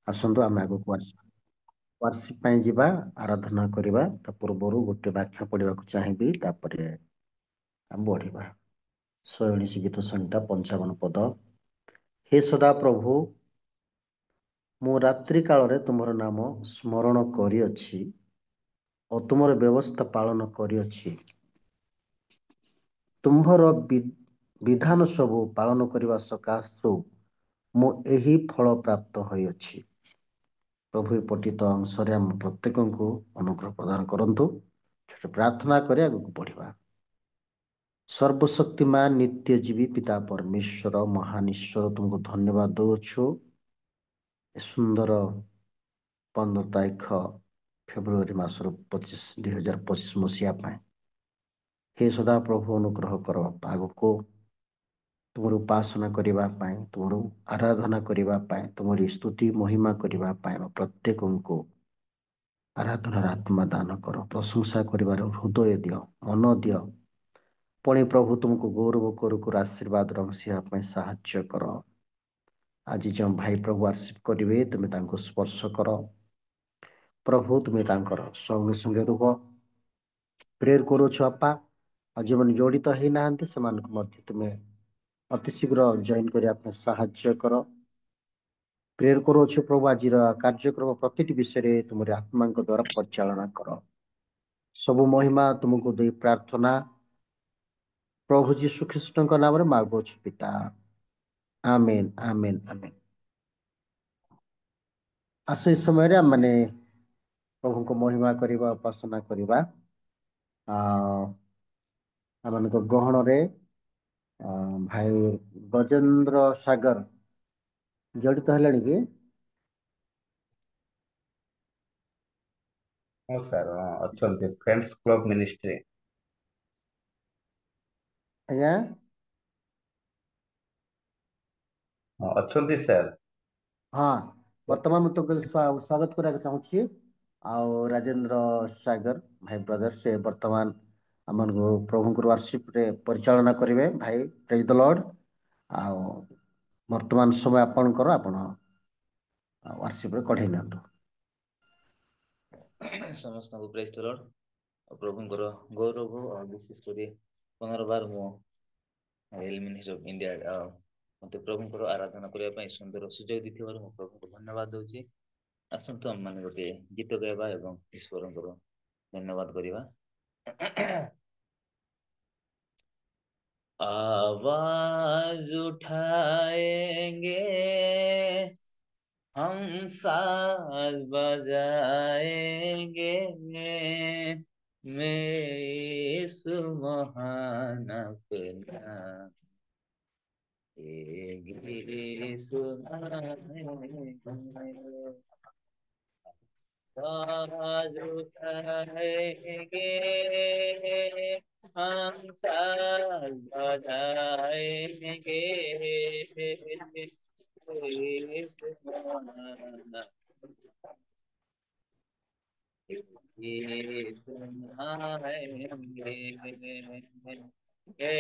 ଆସନ୍ତୁ ଆମେ ଆଗକୁ ୱାର୍ସିପ ପାଇଁ ଯିବା, ଆରାଧନା କରିବା। ତା ପୂର୍ବରୁ ଗୋଟେ ବାକ୍ୟ ପଢିବାକୁ ଚାହିଁବି, ତାପରେ ଆମେ ବଢିବା। 119 ଗୀତ ସଂହିତା 55 ପଦ। ହେ ସଦା ପ୍ରଭୁ, ମୁଁ ରାତ୍ରି କାଳରେ ତୁମର ନାମ ସ୍ମରଣ କରିଅଛି ଓ ତୁମର ବ୍ୟବସ୍ଥା ପାଳନ କରିଅଛି। ତୁମ୍ଭର ବିଧାନ ସବୁ ପାଳନ କରିବା ସକାଶୁ ମୁଁ ଏହି ଫଳ ପ୍ରାପ୍ତ ହୋଇଅଛି। ପ୍ରଭୁ ଏ ପଠିତ ଅଂଶରେ ଆମ ପ୍ରତ୍ୟେକଙ୍କୁ ଅନୁଗ୍ରହ ପ୍ରଦାନ କରନ୍ତୁ। ଛୋଟ ପ୍ରାର୍ଥନା କରି ଆଗକୁ ବଢିବା। ସର୍ବଶକ୍ତିମାନ ନିତ୍ୟଜୀବୀ ପିତା ପରମେଶ୍ୱର ମହାନ ଈଶ୍ୱର, ତୁମକୁ ଧନ୍ୟବାଦ ଦଉଛୁ ଏ ସୁନ୍ଦର 15 ତାରିଖ ଫେବୃଆରୀ ମାସର 2025 ମସିହା ପାଇଁ। ହେ ସଦା ପ୍ରଭୁ ଅନୁଗ୍ରହ କର, ଆଗକୁ ତୁମର ଉପାସନା କରିବା ପାଇଁ, ତୁମର ଆରାଧନା କରିବା ପାଇଁ, ତୁମରି ସ୍ତୁତି ମହିମା କରିବା ପାଇଁ ପ୍ରତ୍ୟେକଙ୍କୁ ଆରାଧନାର ଆତ୍ମା ଦାନ କର। ପ୍ରଶଂସା କରିବାର ହୃଦୟ ଦିଅ, ମନ ଦିଅ। ପୁଣି ପ୍ରଭୁ ତୁମକୁ ଗୌରବ କରୁ କରୁ ଆଶୀର୍ବାଦର ଅଂଶ ହେବା ପାଇଁ ସାହାଯ୍ୟ କର। ଆଜି ଯେଉଁ ଭାଇ ପ୍ରଭୁ ୱାର୍ସିପ କରିବେ, ତୁମେ ତାଙ୍କୁ ସ୍ପର୍ଶ କର। ପ୍ରଭୁ ତୁମେ ତାଙ୍କର ସଙ୍ଗେ ସଙ୍ଗେ ରୁହ। ପ୍ରେୟର କରୁଛୁ ଆପା, ଆଉ ଯେଉଁମାନେ ଜଡ଼ିତ ହେଇନାହାନ୍ତି ସେମାନଙ୍କୁ ମଧ୍ୟ ତୁମେ ଅତି ଶୀଘ୍ର ଜଏନ୍ କରିବା ପାଇଁ ସାହାଯ୍ୟ କର। ପ୍ରେୟର କରୁଅଛୁ ପ୍ରଭୁ, ଆଜିର କାର୍ଯ୍ୟକ୍ରମ ପ୍ରତିଟି ବିଷୟରେ ତୁମରି ଆତ୍ମାଙ୍କ ଦ୍ୱାରା ପରିଚାଳନା କର। ସବୁ ମହିମା ତୁମକୁ ଦେଇ ପ୍ରାର୍ଥନା ପ୍ରଭୁ ଯୀଶୁ ଖ୍ରୀଷ୍ଟଙ୍କ ନାମରେ ମାଗୁଅଛୁ ପିତା, ଆମେନ୍ ଆମେନ୍ ଆମେନ୍। ଆସ ଏ ସମୟରେ ଆମମାନେ ପ୍ରଭୁଙ୍କ ମହିମା କରିବା, ଉପାସନା କରିବା। ଆମମାନଙ୍କ ଗହଣରେ ଭାଇ ଗଜେନ୍ଦ୍ର ସାଗର ଜଡ଼ିତ ହେଲେଣି କି? ହଁ ସାର୍, ଅଛନ୍ତି ଫ୍ରେଣ୍ଡସ୍ କ୍ଲବ ମିନିଷ୍ଟ୍ରି। ଆଜ୍ଞା ଅଛନ୍ତି ସାର୍। ହଁ, ବର୍ତ୍ତମାନ ମୁଁ ତ ସ୍ୱାଗତ କରିବାକୁ ଚାହୁଁଛି। ଆଉ ରାଜେନ୍ଦ୍ର ସାଗର ଭାଇ ବ୍ରଦର, ସେ ବର୍ତ୍ତମାନ ଆମମାନଙ୍କୁ ପ୍ରଭୁଙ୍କର ୱାର୍ସିପରେ ପରିଚାଳନା କରିବେ। ଭାଇ ପ୍ରେଜ୍ ଦ ଲର୍ଡ। ଆଉ ବର୍ତ୍ତମାନ ସମୟ ଆପଣଙ୍କର, ଆପଣ ୱାର୍ସିପରେ କଢ଼େଇ ନିଅନ୍ତୁ। ସମସ୍ତଙ୍କୁ ପ୍ରେଜ୍ ଦ ଲର୍ଡ। ପ୍ରଭୁଙ୍କର ଗୌରବ ଆଉ ବିଶେଷ କରି ପୁନର୍ବାର ମୁଁ ମିନିଷ୍ଟ୍ରି ଅଫ୍ ଇଣ୍ଡିଆ ମୋତେ ପ୍ରଭୁଙ୍କର ଆରାଧନା କରିବା ପାଇଁ ସୁନ୍ଦର ସୁଯୋଗ ଦେଇଥିବାରୁ ମୁଁ ପ୍ରଭୁଙ୍କୁ ଧନ୍ୟବାଦ ଦଉଛି। ଆସନ୍ତୁ ଆମମାନେ ଗୋଟେ ଗୀତ ଗାଇବା ଏବଂ ଈଶ୍ୱରଙ୍କର ଧନ୍ୟବାଦ କରିବା। आवाज उठाएंगे हम, साज बजाएंगे, मैं यीशु महान अपना गीत सुनाएंगे। आवाज उठाएंगे हम, साज बजाएंगे, यीशु महान गीत सुनाएंगे,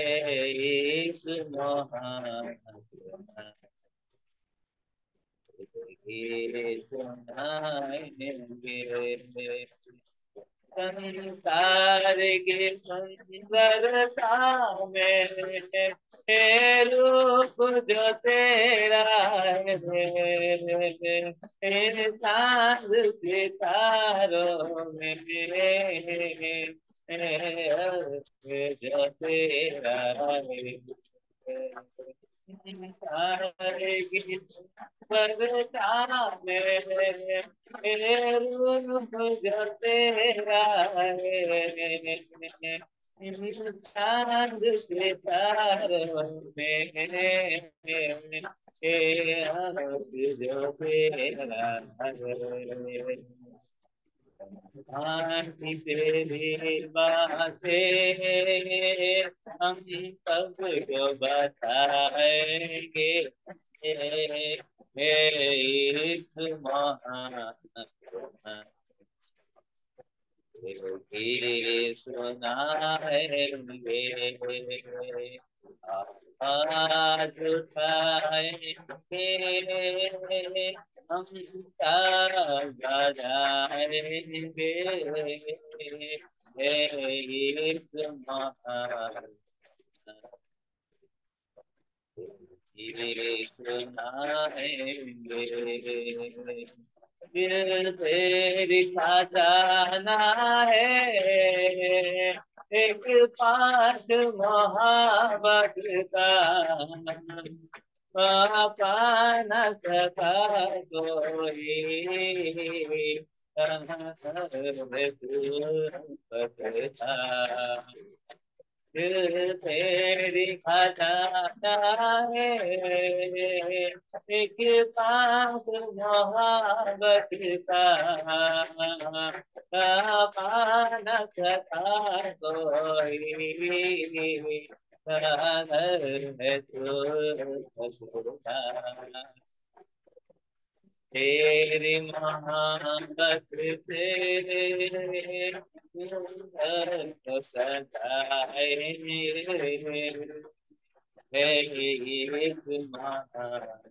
यीशु महान गीत सुनाएंगे। संसार की सुंदरता में हे रूप जो तेरा है, चांद सितारों में जो तेरा है, संसार की सुंदरता में मेरे रूप जो तेरा है, चांद सितारों में जो तेरा है, आँखी तेरी बातें हम सबको बताएंगे, यीशु महान गीत सुनाएंगे। आवाज उठाएंगे हम ताजा जाएंगे हे यीशु महान ये सुनाएंगे दिल तेरी खजाना है एक पास मोहब्बत का पा न सका कोई पता दिल तेरी खजाना है एक पास मोहब्बत का पा न सका कोई घर है तो तेरी मोहब्बत से सुंदर तो सजाए है एक महान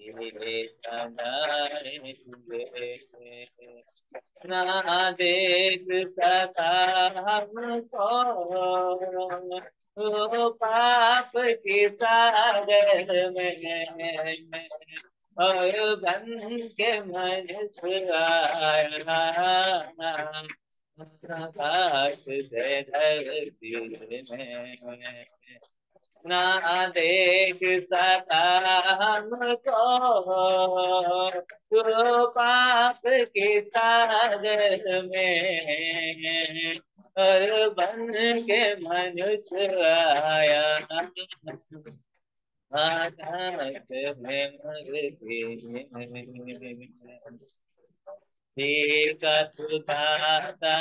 ये सजाएंगे ना देख सका हमको वो पाप की सागर में और बन के मनुष्य आया आकाश से धरती में ना देख सका हमको तो पाप के सागर में और बन के मनुष्य आया आकाश में ठीक खुदाता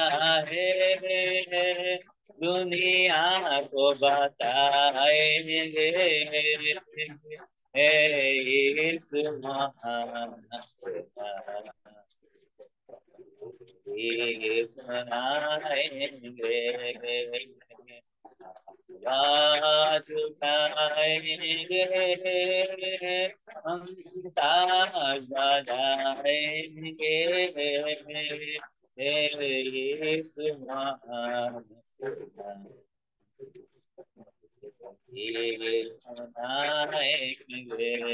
है दुनिया को बताएंगे यीशु महान ये सुनाएंगे आवाज उठाएंगे हम ताजा जाएंगे यीशु महान ये सुनाएंगे यीशु महान ये सुनाएंगे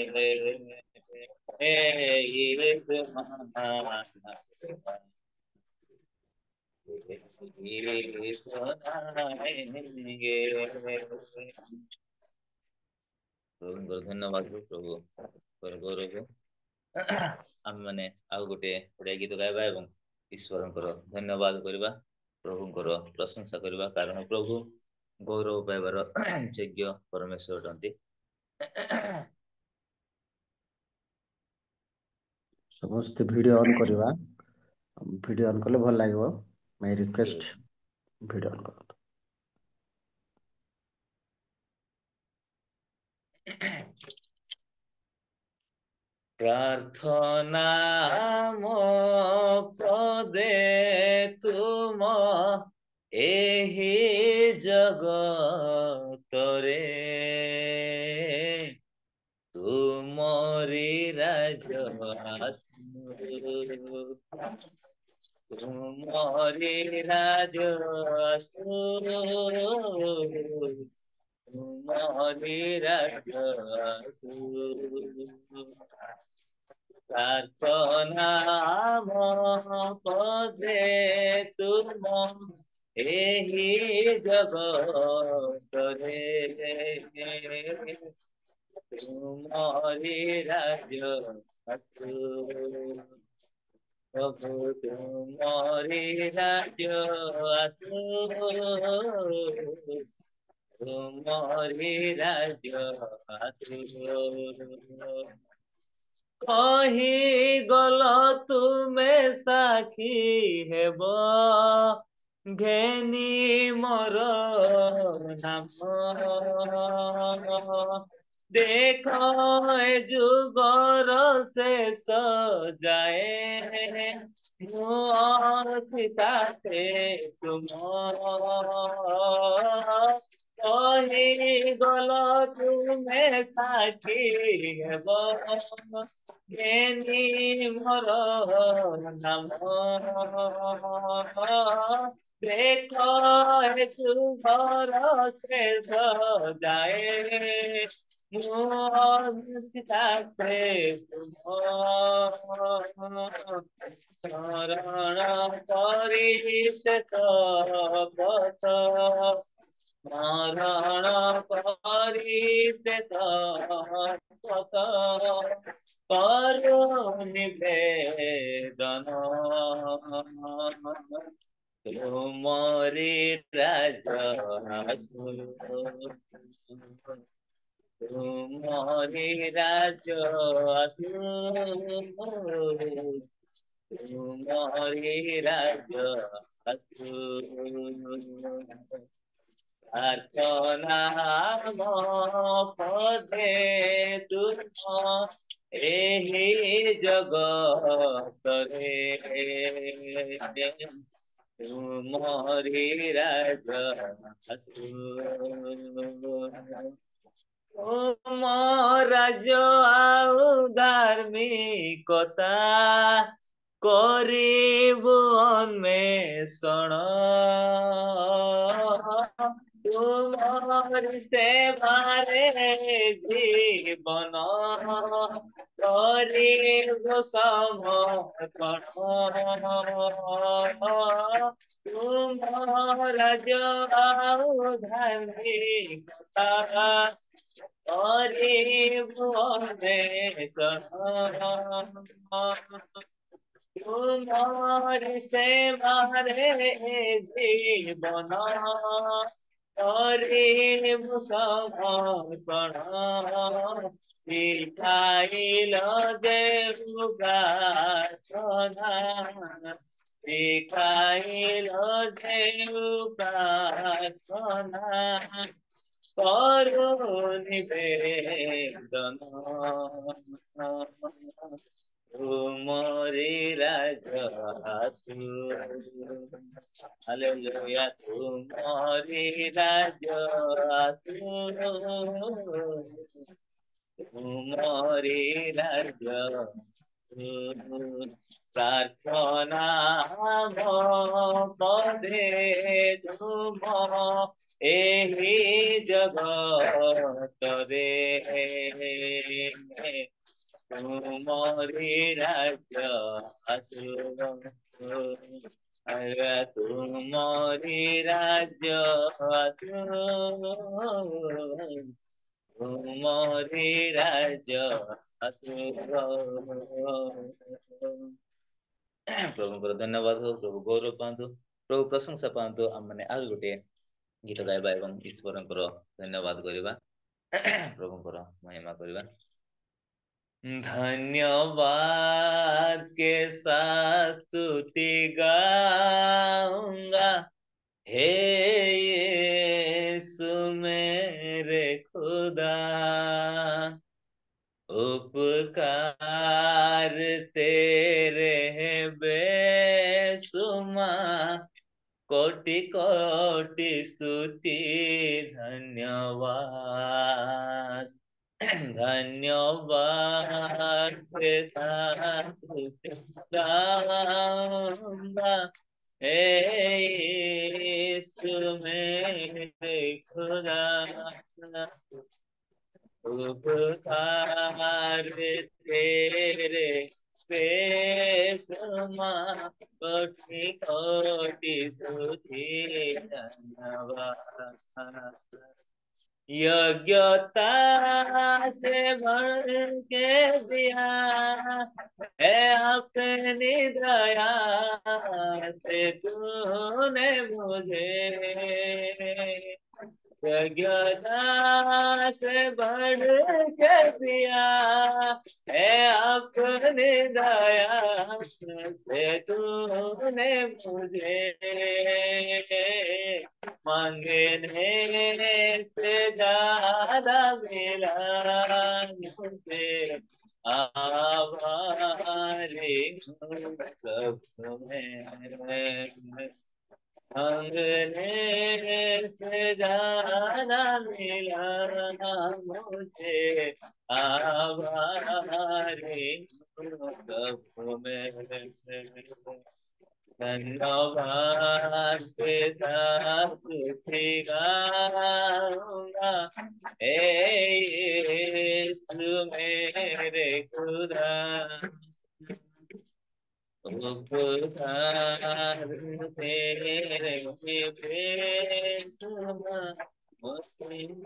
प्रभुଙ୍କର ଧନ୍ୟବାଦ ପ୍ରଭୁଙ୍କର ଗୌରବ ଆମେମାନେ ଆଉ ଗୋଟେ ବଢିଆ ଗୀତ ଗାଇବା ଏବଂ ଈଶ୍ୱରଙ୍କର ଧନ୍ୟବାଦ କରିବା ପ୍ରଭୁଙ୍କର ପ୍ରଶଂସା କରିବା କାରଣ ପ୍ରଭୁ ଗୌରବ ପାଇବାର ଯୋଗ୍ୟ ପରମେଶ୍ୱର ଅଟନ୍ତି ସମସ୍ତେ ଭିଡିଓ ଅନ୍ କରିବା ଭିଡିଓ ଅନ୍ କଲେ ଭଲ ଲାଗିବ ମାଇ ରିକ୍ୱେଷ୍ଟ ଭିଡିଓ ଅନ୍ କରନ୍ତୁ ପ୍ରାର୍ଥନା ମୋ ପଦେ ତୁମ ଏହି ଜଗତରେ ତୁମରି ରାଜ ଆସୁ ତୁମରି ରାଜ ଆସୁ ତୁମରି ରାଜ ଆସୁ ପ୍ରାର୍ଥନା ମୋ ପଦେ ତୁମ ଏହି ଜଗତରେ ତୁମରି ରାଜ ଆସୁ ପ୍ରଭୁ ତୁମରି ରାଜ ଆସୁ ତୁମରି ରାଜ ଆସୁ କହିଗଲ ତୁମେ ସାକ୍ଷୀ ହେବ ଘେନି ମୋର ନାମ ଦେଖ ଏ ଯୁଗର ଶେଷ ଯାଏ ମୁଁ ଅଛି ସାଥେ ତୁମ कही गल तुम्हें साथी हेब घेनी मोर नाम देख तू घर शेष जाए सीताते शरण करी से तो पथ स्मरण करी से तो पथ करू निवेदन तुमरी राज तुम्हारी राज तुम्हारी राज प्रार्थना पदे तुम एहि जगतरे तुम्हारी राज तुम राज आउ धार्मिकता करिबु अन्वेषण तुमरी सेवारे जीवन करिबु समर्पण तुम राज आउ धार्मिकता करिबु अन्वेषण तुम्हारी सेवारे जीवन करिबु समर्पण शिखाइल देव प्रार्थना शिखाइल देव प्रार्थना करू निवेदन तुमरी राज हालेलुया तुमरी राज तुमरी राज प्रार्थना पदे तुम एहि जगतरे तुम्हारी राज तुम्हारी राज तुम्हारी राज प्रभुଙ୍କର ଧନ୍ୟବାଦ ହଉ ପ୍ରଭୁ ଗୌରବ ପାଆନ୍ତୁ ପ୍ରଭୁ ପ୍ରଶଂସା ପାଆନ୍ତୁ ଆମମାନେ ଆହୁରି ଗୋଟିଏ ଗୀତ ଗାଇବା ଏବଂ ଈଶ୍ୱରଙ୍କର ଧନ୍ୟବାଦ କରିବା ପ୍ରଭୁଙ୍କର ମହିମା କରିବା धन्यवाद के साथ स्तुति गाऊंगा हे यीशु मेरे खुदा उपकार तेरे हैं बेसुमार कोटि कोटि स्तुति धन्यवाद धन्यवाद के साथ गाऊंगा हे यीशु मेरे खुदा उपकार तेरे बेसुमार कोटि कोटि स्तुति धन्यवाद योग्यता से भर के दिया है अपनी दया से तूने मुझे योग्यता से बढ़ के दिया है अपनी दया से तूने मुझे मांगने से ज्यादा मिला मुझे आभारी हूँ प्रभु मैं अंगने से ज्यादा मिला मुझे आभारी हूँ प्रभु मेरे। धन्यवाद के साथ स्तुति गाऊंगा हे यीशु मेरे खुदा। उपकार तेरे बेसुरा मुस्लिम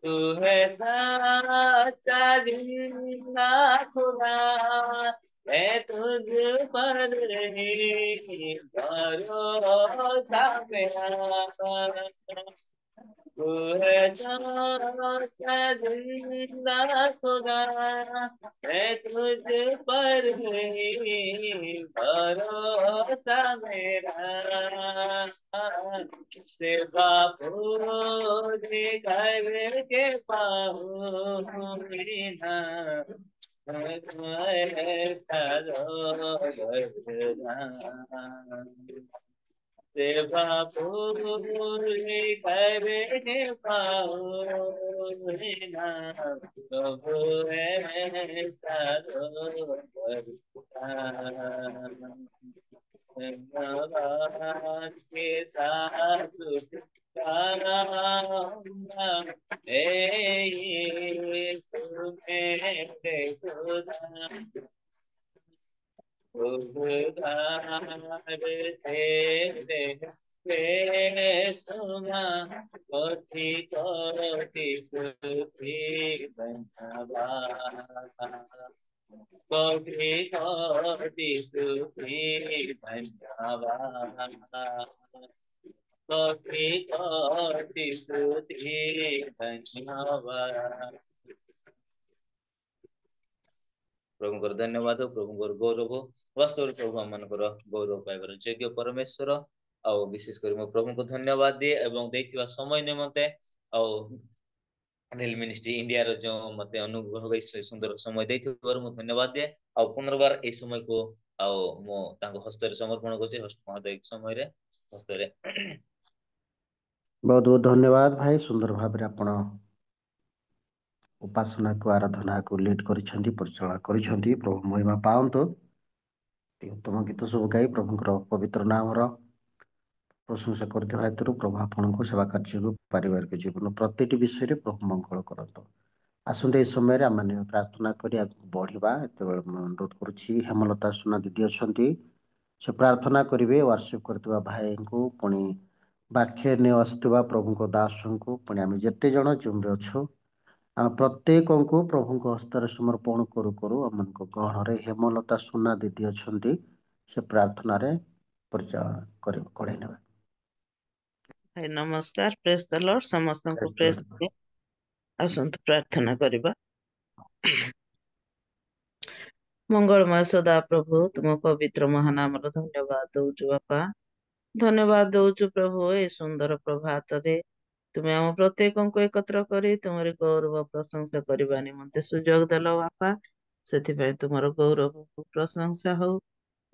तू है सच्चा जिंदा खुदा। मैं तुझ पर ही भरोसा मेरा। तू है सच्चा जिंदा खुदा। मैं तुझ पर ही भरोसा मेरा। सेवा पूरी करके पाऊंगी ना सेवा पूरी करके पाऊंगी ना प्रभु ऐसा धन्यवाद के साथ गाऊंगा हे यीशु मेरे खुदा। उद्धार तेरे बेसुरा कोटि कोटि स्तुति धन्यवाद। कोटि कोटि स्तुति धन्यवाद। कोटि कोटि स्तुति धन्यवाद। प्रभुଙ୍କର ଧନ୍ୟବାଦ, ପ୍ରଭୁଙ୍କର ଗୌରବ। ବାସ୍ତବରେ ପ୍ରଭୁ ଆମମାନଙ୍କର ଗୌରବ ପାଇବାର ଯୋଗ୍ୟ ପରମେଶ୍ୱର। ଆଉ ବିଶେଷ କରି ମୁଁ ପ୍ରଭୁଙ୍କୁ ଧନ୍ୟବାଦ ଦିଏ ଏବଂ ଦେଇଥିବା ସମୟ ନିମନ୍ତେ। ଆଉ ରେଲ ମିନିଷ୍ଟ୍ରି ଇଣ୍ଡିଆର ଯେଉଁ ମତେ ଅନୁଗ୍ରହ କରି ସୁନ୍ଦର ସମୟ ଦେଇଥିବାରୁ ମୁଁ ଧନ୍ୟବାଦ ଦିଏ। ଆଉ ପୁନର୍ବାର ଏଇ ସମୟକୁ ଆଉ ମୁଁ ତାଙ୍କ ହସ୍ତରେ ସମର୍ପଣ କରୁଛି। ମହୋଦୟ ସମୟରେ ହସ୍ତରେ। ବହୁତ ବହୁତ ଧନ୍ୟବାଦ ଭାଇ, ସୁନ୍ଦର ଭାବରେ ଆପଣ ଉପାସନାକୁ ଆରାଧନାକୁ ଲିଡ୍ କରିଛନ୍ତି, ପରିଚାଳନା କରିଛନ୍ତି। ପ୍ରଭୁ ମହିମା ପାଆନ୍ତୁ। ଉତ୍ତମ ଗୀତ ସବୁ ଗାଇ ପ୍ରଭୁଙ୍କର ପବିତ୍ର ନାମର ପ୍ରଶଂସା କରୁଥିବା ହେତୁରୁ ପ୍ରଭୁ ଆପଣଙ୍କୁ ସେବା କାର୍ଯ୍ୟକୁ ପାରିବାରିକ ଜୀବନ ପ୍ରତିଟି ବିଷୟରେ ପ୍ରଭୁ ମଙ୍ଗଳ କରନ୍ତୁ। ଆସନ୍ତୁ ଏହି ସମୟରେ ଆମେ ପ୍ରାର୍ଥନା କରି ଆଗକୁ ବଢିବା। ଏତେବେଳେ ମୁଁ ଅନୁରୋଧ କରୁଛି ହେମଲତା ସୁନା ଦିଦି ଅଛନ୍ତି, ସେ ପ୍ରାର୍ଥନା କରିବେ। ୱାର୍ସିପ୍ କରୁଥିବା ଭାଇଙ୍କୁ, ପୁଣି ବାକ୍ୟ ନେଇ ଆସୁଥିବା ପ୍ରଭୁଙ୍କ ଦାସଙ୍କୁ, ପୁଣି ଆମେ ଯେତେ ଜଣ ଜୁମ୍ରେ ଅଛୁ ଆମେ ପ୍ରତ୍ୟେକଙ୍କୁ ପ୍ରଭୁଙ୍କ ହସ୍ତରେ ସମର୍ପଣ କରୁ କରୁ ଆମମାନଙ୍କ ଗହଣରେ ହେମଲତା ସୁନା ଦିଦି ଅଛନ୍ତି, ସେ ପ୍ରାର୍ଥନାରେ ପରିଚାଳନା କରେଇ ନେବେ। ଭାଇ ନମସ୍କାର, ପ୍ରେଜ୍ ଦ ଲର୍ଡ। ସମସ୍ତଙ୍କୁ ପ୍ରେଜ୍ ଦିଏ। ଆସନ୍ତୁ ପ୍ରାର୍ଥନା କରିବା। ମଙ୍ଗଳମୟ ସଦା ପ୍ରଭୁ, ତୁମ ପବିତ୍ର ମହାନାମର ଧନ୍ୟବାଦ ଦଉଛୁ ବାପା। ଧନ୍ୟବାଦ ଦଉଛୁ ପ୍ରଭୁ, ଏ ସୁନ୍ଦର ପ୍ରଭାତରେ ତୁମେ ଆମ ପ୍ରତ୍ୟେକଙ୍କୁ ଏକତ୍ର କରି ତୁମର ଗୌରବ ପ୍ରଶଂସା କରିବା ନିମନ୍ତେ ସୁଯୋଗ ଦେଲ ବାପା। ସେଥିପାଇଁ ତୁମର ଗୌରବ ପ୍ରଶଂସା ହଉ।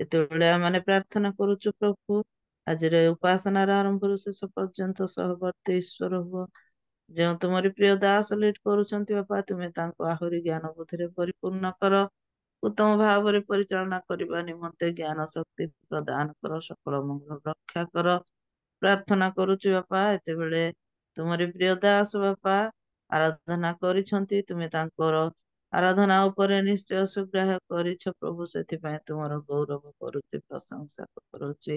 ଯେତେବେଳେ ଆମେ ପ୍ରାର୍ଥନା କରୁଛୁ ପ୍ରଭୁ, ଆଜିର ଉପାସନାର ଆରମ୍ଭରୁ ଶେଷ ପର୍ଯ୍ୟନ୍ତ ସହବର୍ତ୍ତୀ ଈଶ୍ୱର ହୁଅ। ଯେଉଁ ତୁମରି ପ୍ରିୟ ଦାସ ଲିଡ୍ କରୁଛନ୍ତି ବାପା, ତୁମେ ତାଙ୍କୁ ଆହୁରି ଜ୍ଞାନ ବୁଦ୍ଧିରେ ପରିପୂର୍ଣ୍ଣ କର। ଉତ୍ତମ ଭାବରେ ପରିଚାଳନା କରିବା ନିମନ୍ତେ ଜ୍ଞାନ ଶକ୍ତି ପ୍ରଦାନ କର। ସକଳ ମଙ୍ଗଳ ରକ୍ଷା କର। ପ୍ରାର୍ଥନା କରୁଛୁ ବାପା, ଏତେବେଳେ ତୁମରି ପ୍ରିୟ ଦାସ ବାପା ଆରାଧନା କରିଛନ୍ତି, ତୁମେ ତାଙ୍କର ଆରାଧନା ଉପରେ ନିଶ୍ଚୟ ସୁଗ୍ରାହ୍ୟ କରିଛ ପ୍ରଭୁ। ସେଥିପାଇଁ ତୁମର ଗୌରବ କରୁଛି, ପ୍ରଶଂସା କରୁଛି।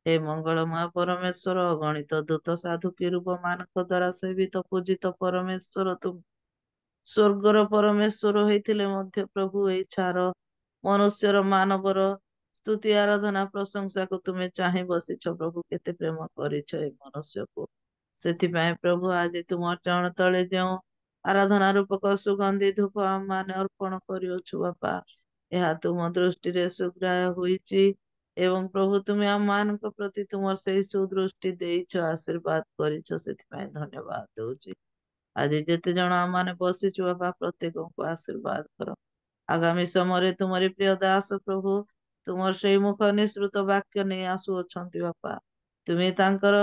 हे मंगलमय परमेश्वर, अगणित दूत साधु किरूब मानक द्वारा सेवित पूजित परमेश्वर, तुम स्वर्गर परमेश्वर होइथिले मध्य प्रभु एई छार मनुष्यर मानवर स्तुति आराधना प्रशंसा को तुम्हें चाहि बसिछ प्रभु। केते प्रेम करिछ ए मनुष्य को। ସେଥିପାଇଁ ପ୍ରଭୁ ଆଜି ତୁମ ଚରଣ ତଳେ ଯେଉଁ ଆରାଧନା ରୂପକ ସୁଗନ୍ଧି ଧୂପ ଆମମାନେ ଅର୍ପଣ କରିଅଛୁ ବାପା, ଏହା ତୁମ ଦୃଷ୍ଟିରେ ସୁଗ୍ରାହ୍ୟ ହୋଇଛି। ଏବଂ ପ୍ରଭୁ ତୁମେ ଆମମାନଙ୍କ ପ୍ରତି ତୁମର ସେଇ ସୁଦୃଷ୍ଟି ଦେଇଛ, ଆଶୀର୍ବାଦ କରିଛ, ସେଥିପାଇଁ ଧନ୍ୟବାଦ ଦଉଛି। ଆଜି ଯେତେ ଜଣ ଆମମାନେ ବସିଛୁ ବାପା, ପ୍ରତ୍ୟେକଙ୍କୁ ଆଶୀର୍ବାଦ କର। ଆଗାମୀ ସମୟରେ ତୁମରି ପ୍ରିୟ ଦାସ ପ୍ରଭୁ ତୁମର ସେଇ ମୁଖ ନିଃସୃତ ବାକ୍ୟ ନେଇ ଆସୁଅଛନ୍ତି ବାପା। ତୁମେ ତାଙ୍କର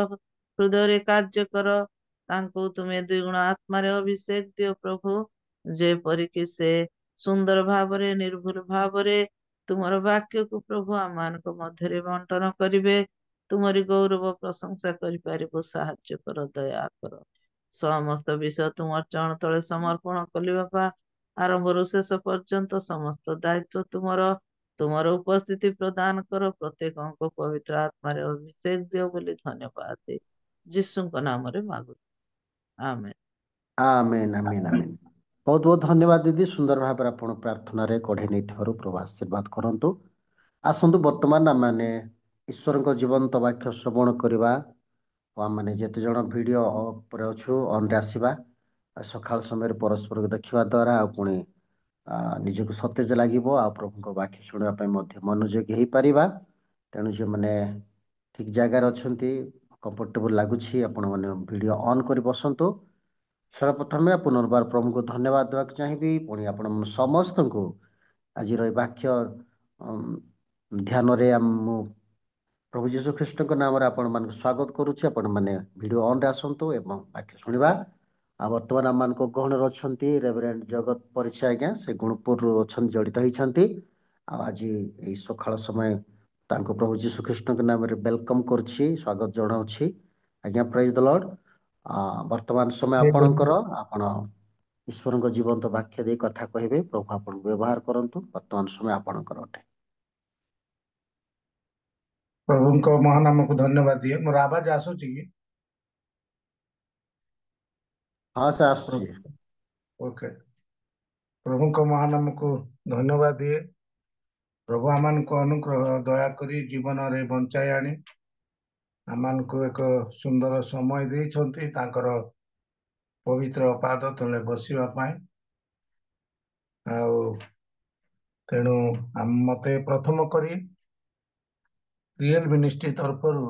ହୃଦୟରେ କାର୍ଯ୍ୟ କର, ତାଙ୍କୁ ତୁମେ ଦ୍ୱିଗୁଣ ଆତ୍ମାରେ ଅଭିଷେକ ଦିଅ ପ୍ରଭୁ, ଯେପରିକି ସେ ସୁନ୍ଦର ଭାବରେ ନିର୍ଭୁଲ ଭାବରେ ତୁମର ବାକ୍ୟକୁ ପ୍ରଭୁ ଆମମାନଙ୍କ ମଧ୍ୟରେ ବଣ୍ଟନ କରିବେ। ତୁମରି ଗୌରବ ପ୍ରଶଂସା କରିପାରିବୁ। ସାହାଯ୍ୟ କର, ଦୟା କର। ସମସ୍ତ ବିଷୟ ତୁମର ଚରଣ ତଳେ ସମର୍ପଣ କଲି ବାପା। ଆରମ୍ଭରୁ ଶେଷ ପର୍ଯ୍ୟନ୍ତ ସମସ୍ତ ଦାୟିତ୍ୱ ତୁମର। ତୁମର ଉପସ୍ଥିତି ପ୍ରଦାନ କର, ପ୍ରତ୍ୟେକଙ୍କ ପବିତ୍ର ଆତ୍ମାରେ ଅଭିଷେକ ଦିଅ ବୋଲି ଧନ୍ୟବାଦ ଦେଇ ଯୀଶୁଙ୍କ ନାମରେ ମାଗୁଛି, ଆମେନ୍। ଆମେନ୍ ଆମେନ୍ ଆମେନ୍। ବହୁତ ବହୁତ ଧନ୍ୟବାଦ ଦିଦି, ସୁନ୍ଦର ଭାବରେ ଆପଣ ପ୍ରାର୍ଥନାରେ କଢ଼େଇ ନେଇଥିବାରୁ ପ୍ରଭୁ ଆଶୀର୍ବାଦ କରନ୍ତୁ। ଆସନ୍ତୁ ବର୍ତ୍ତମାନ ଆମମାନେ ଈଶ୍ୱରଙ୍କ ଜୀବନ୍ତ ବାକ୍ୟ ଶ୍ରବଣ କରିବା। ଆଉ ଆମମାନେ ଯେତେ ଜଣ ଭିଡ଼ିଓ ଉପରେ ଅଛୁ ଅନ୍ରେ ଆସିବା। ସକାଳ ସମୟରେ ପରସ୍ପରକୁ ଦେଖିବା ଦ୍ୱାରା ଆଉ ପୁଣି ନିଜକୁ ସତେଜ ଲାଗିବ, ଆଉ ପ୍ରଭୁଙ୍କ ବାକ୍ୟ ଶୁଣିବା ପାଇଁ ମଧ୍ୟ ମନୋଯୋଗୀ ହେଇପାରିବା। ତେଣୁ ଯେଉଁମାନେ ଠିକ୍ ଜାଗାରେ ଅଛନ୍ତି, କମ୍ଫର୍ଟେବୁଲ୍ ଲାଗୁଛି, ଆପଣମାନେ ଭିଡ଼ିଓ ଅନ୍ କରି ବସନ୍ତୁ। ସର୍ବପ୍ରଥମେ ପୁନର୍ବାର ପ୍ରଭୁଙ୍କୁ ଧନ୍ୟବାଦ ଦେବାକୁ ଚାହିଁବି। ପୁଣି ଆପଣ ସମସ୍ତଙ୍କୁ ଆଜିର ଏ ବାକ୍ୟ ଧ୍ୟାନରେ ମୁଁ ପ୍ରଭୁ ଯୀଶୁ ଖ୍ରୀଷ୍ଟଙ୍କ ନାମରେ ଆପଣମାନଙ୍କୁ ସ୍ୱାଗତ କରୁଛି। ଆପଣମାନେ ଭିଡ଼ିଓ ଅନ୍ରେ ଆସନ୍ତୁ ଏବଂ ବାକ୍ୟ ଶୁଣିବା। ଆଉ ବର୍ତ୍ତମାନ ଆମମାନଙ୍କ ଗହଣରେ ଅଛନ୍ତି ରେଭରେଣ୍ଡ ଜଗତ ପରିଚୟ ଆଜ୍ଞା, ସେ ଗୁଣପୁରରୁ ଅଛନ୍ତି, ଜଡ଼ିତ ହେଇଛନ୍ତି। ଆଉ ଆଜି ଏଇ ସକାଳ ସମୟ ତାଙ୍କୁ ପ୍ରଭୁ ଯୀଶୁ ଖ୍ରୀଷ୍ଟଙ୍କ ନାମରେ ୱେଲକମ୍ କରୁଛି, ସ୍ୱାଗତ ଜଣାଉଛି। ଆଜ୍ଞା ପ୍ରେଜ୍ ଦ ଲର୍ଡ। ବର୍ତ୍ତମାନ ସମୟ ଆପଣଙ୍କର, ଆପଣ ଈଶ୍ୱରଙ୍କ ଜୀବନ୍ତ ବାକ୍ୟ ଦେଇ କଥା କହିବେ। ପ୍ରଭୁ ଆପଣଙ୍କୁ ବ୍ୟବହାର କରନ୍ତୁ। ବର୍ତ୍ତମାନ ସମୟ ଆପଣଙ୍କର ଅଟେ। ପ୍ରଭୁଙ୍କ ମହାନାମକୁ ଧନ୍ୟବାଦ ଦିଏ। ମୋର ଆବାଜ ଆସୁଛି କି? ହଁ ସାର୍ ଆସୁଛି। ଓକେ। ପ୍ରଭୁଙ୍କ ମହାନାମକୁ ଧନ୍ୟବାଦ ଦିଏ। ପ୍ରଭୁ ଆମମାନଙ୍କୁ ଅନୁଗ୍ରହ ଦୟାକରି ଜୀବନରେ ବଞ୍ଚାଇ ଆଣି ଆମମାନଙ୍କୁ ଏକ ସୁନ୍ଦର ସମୟ ଦେଇଛନ୍ତି ତାଙ୍କର ପବିତ୍ର ପାଦ ତଳେ ବସିବା ପାଇଁ। ଆଉ ତେଣୁ ମତେ ପ୍ରଥମ କରି ରିଏଲ ମିନିଷ୍ଟ୍ରି ତରଫରୁ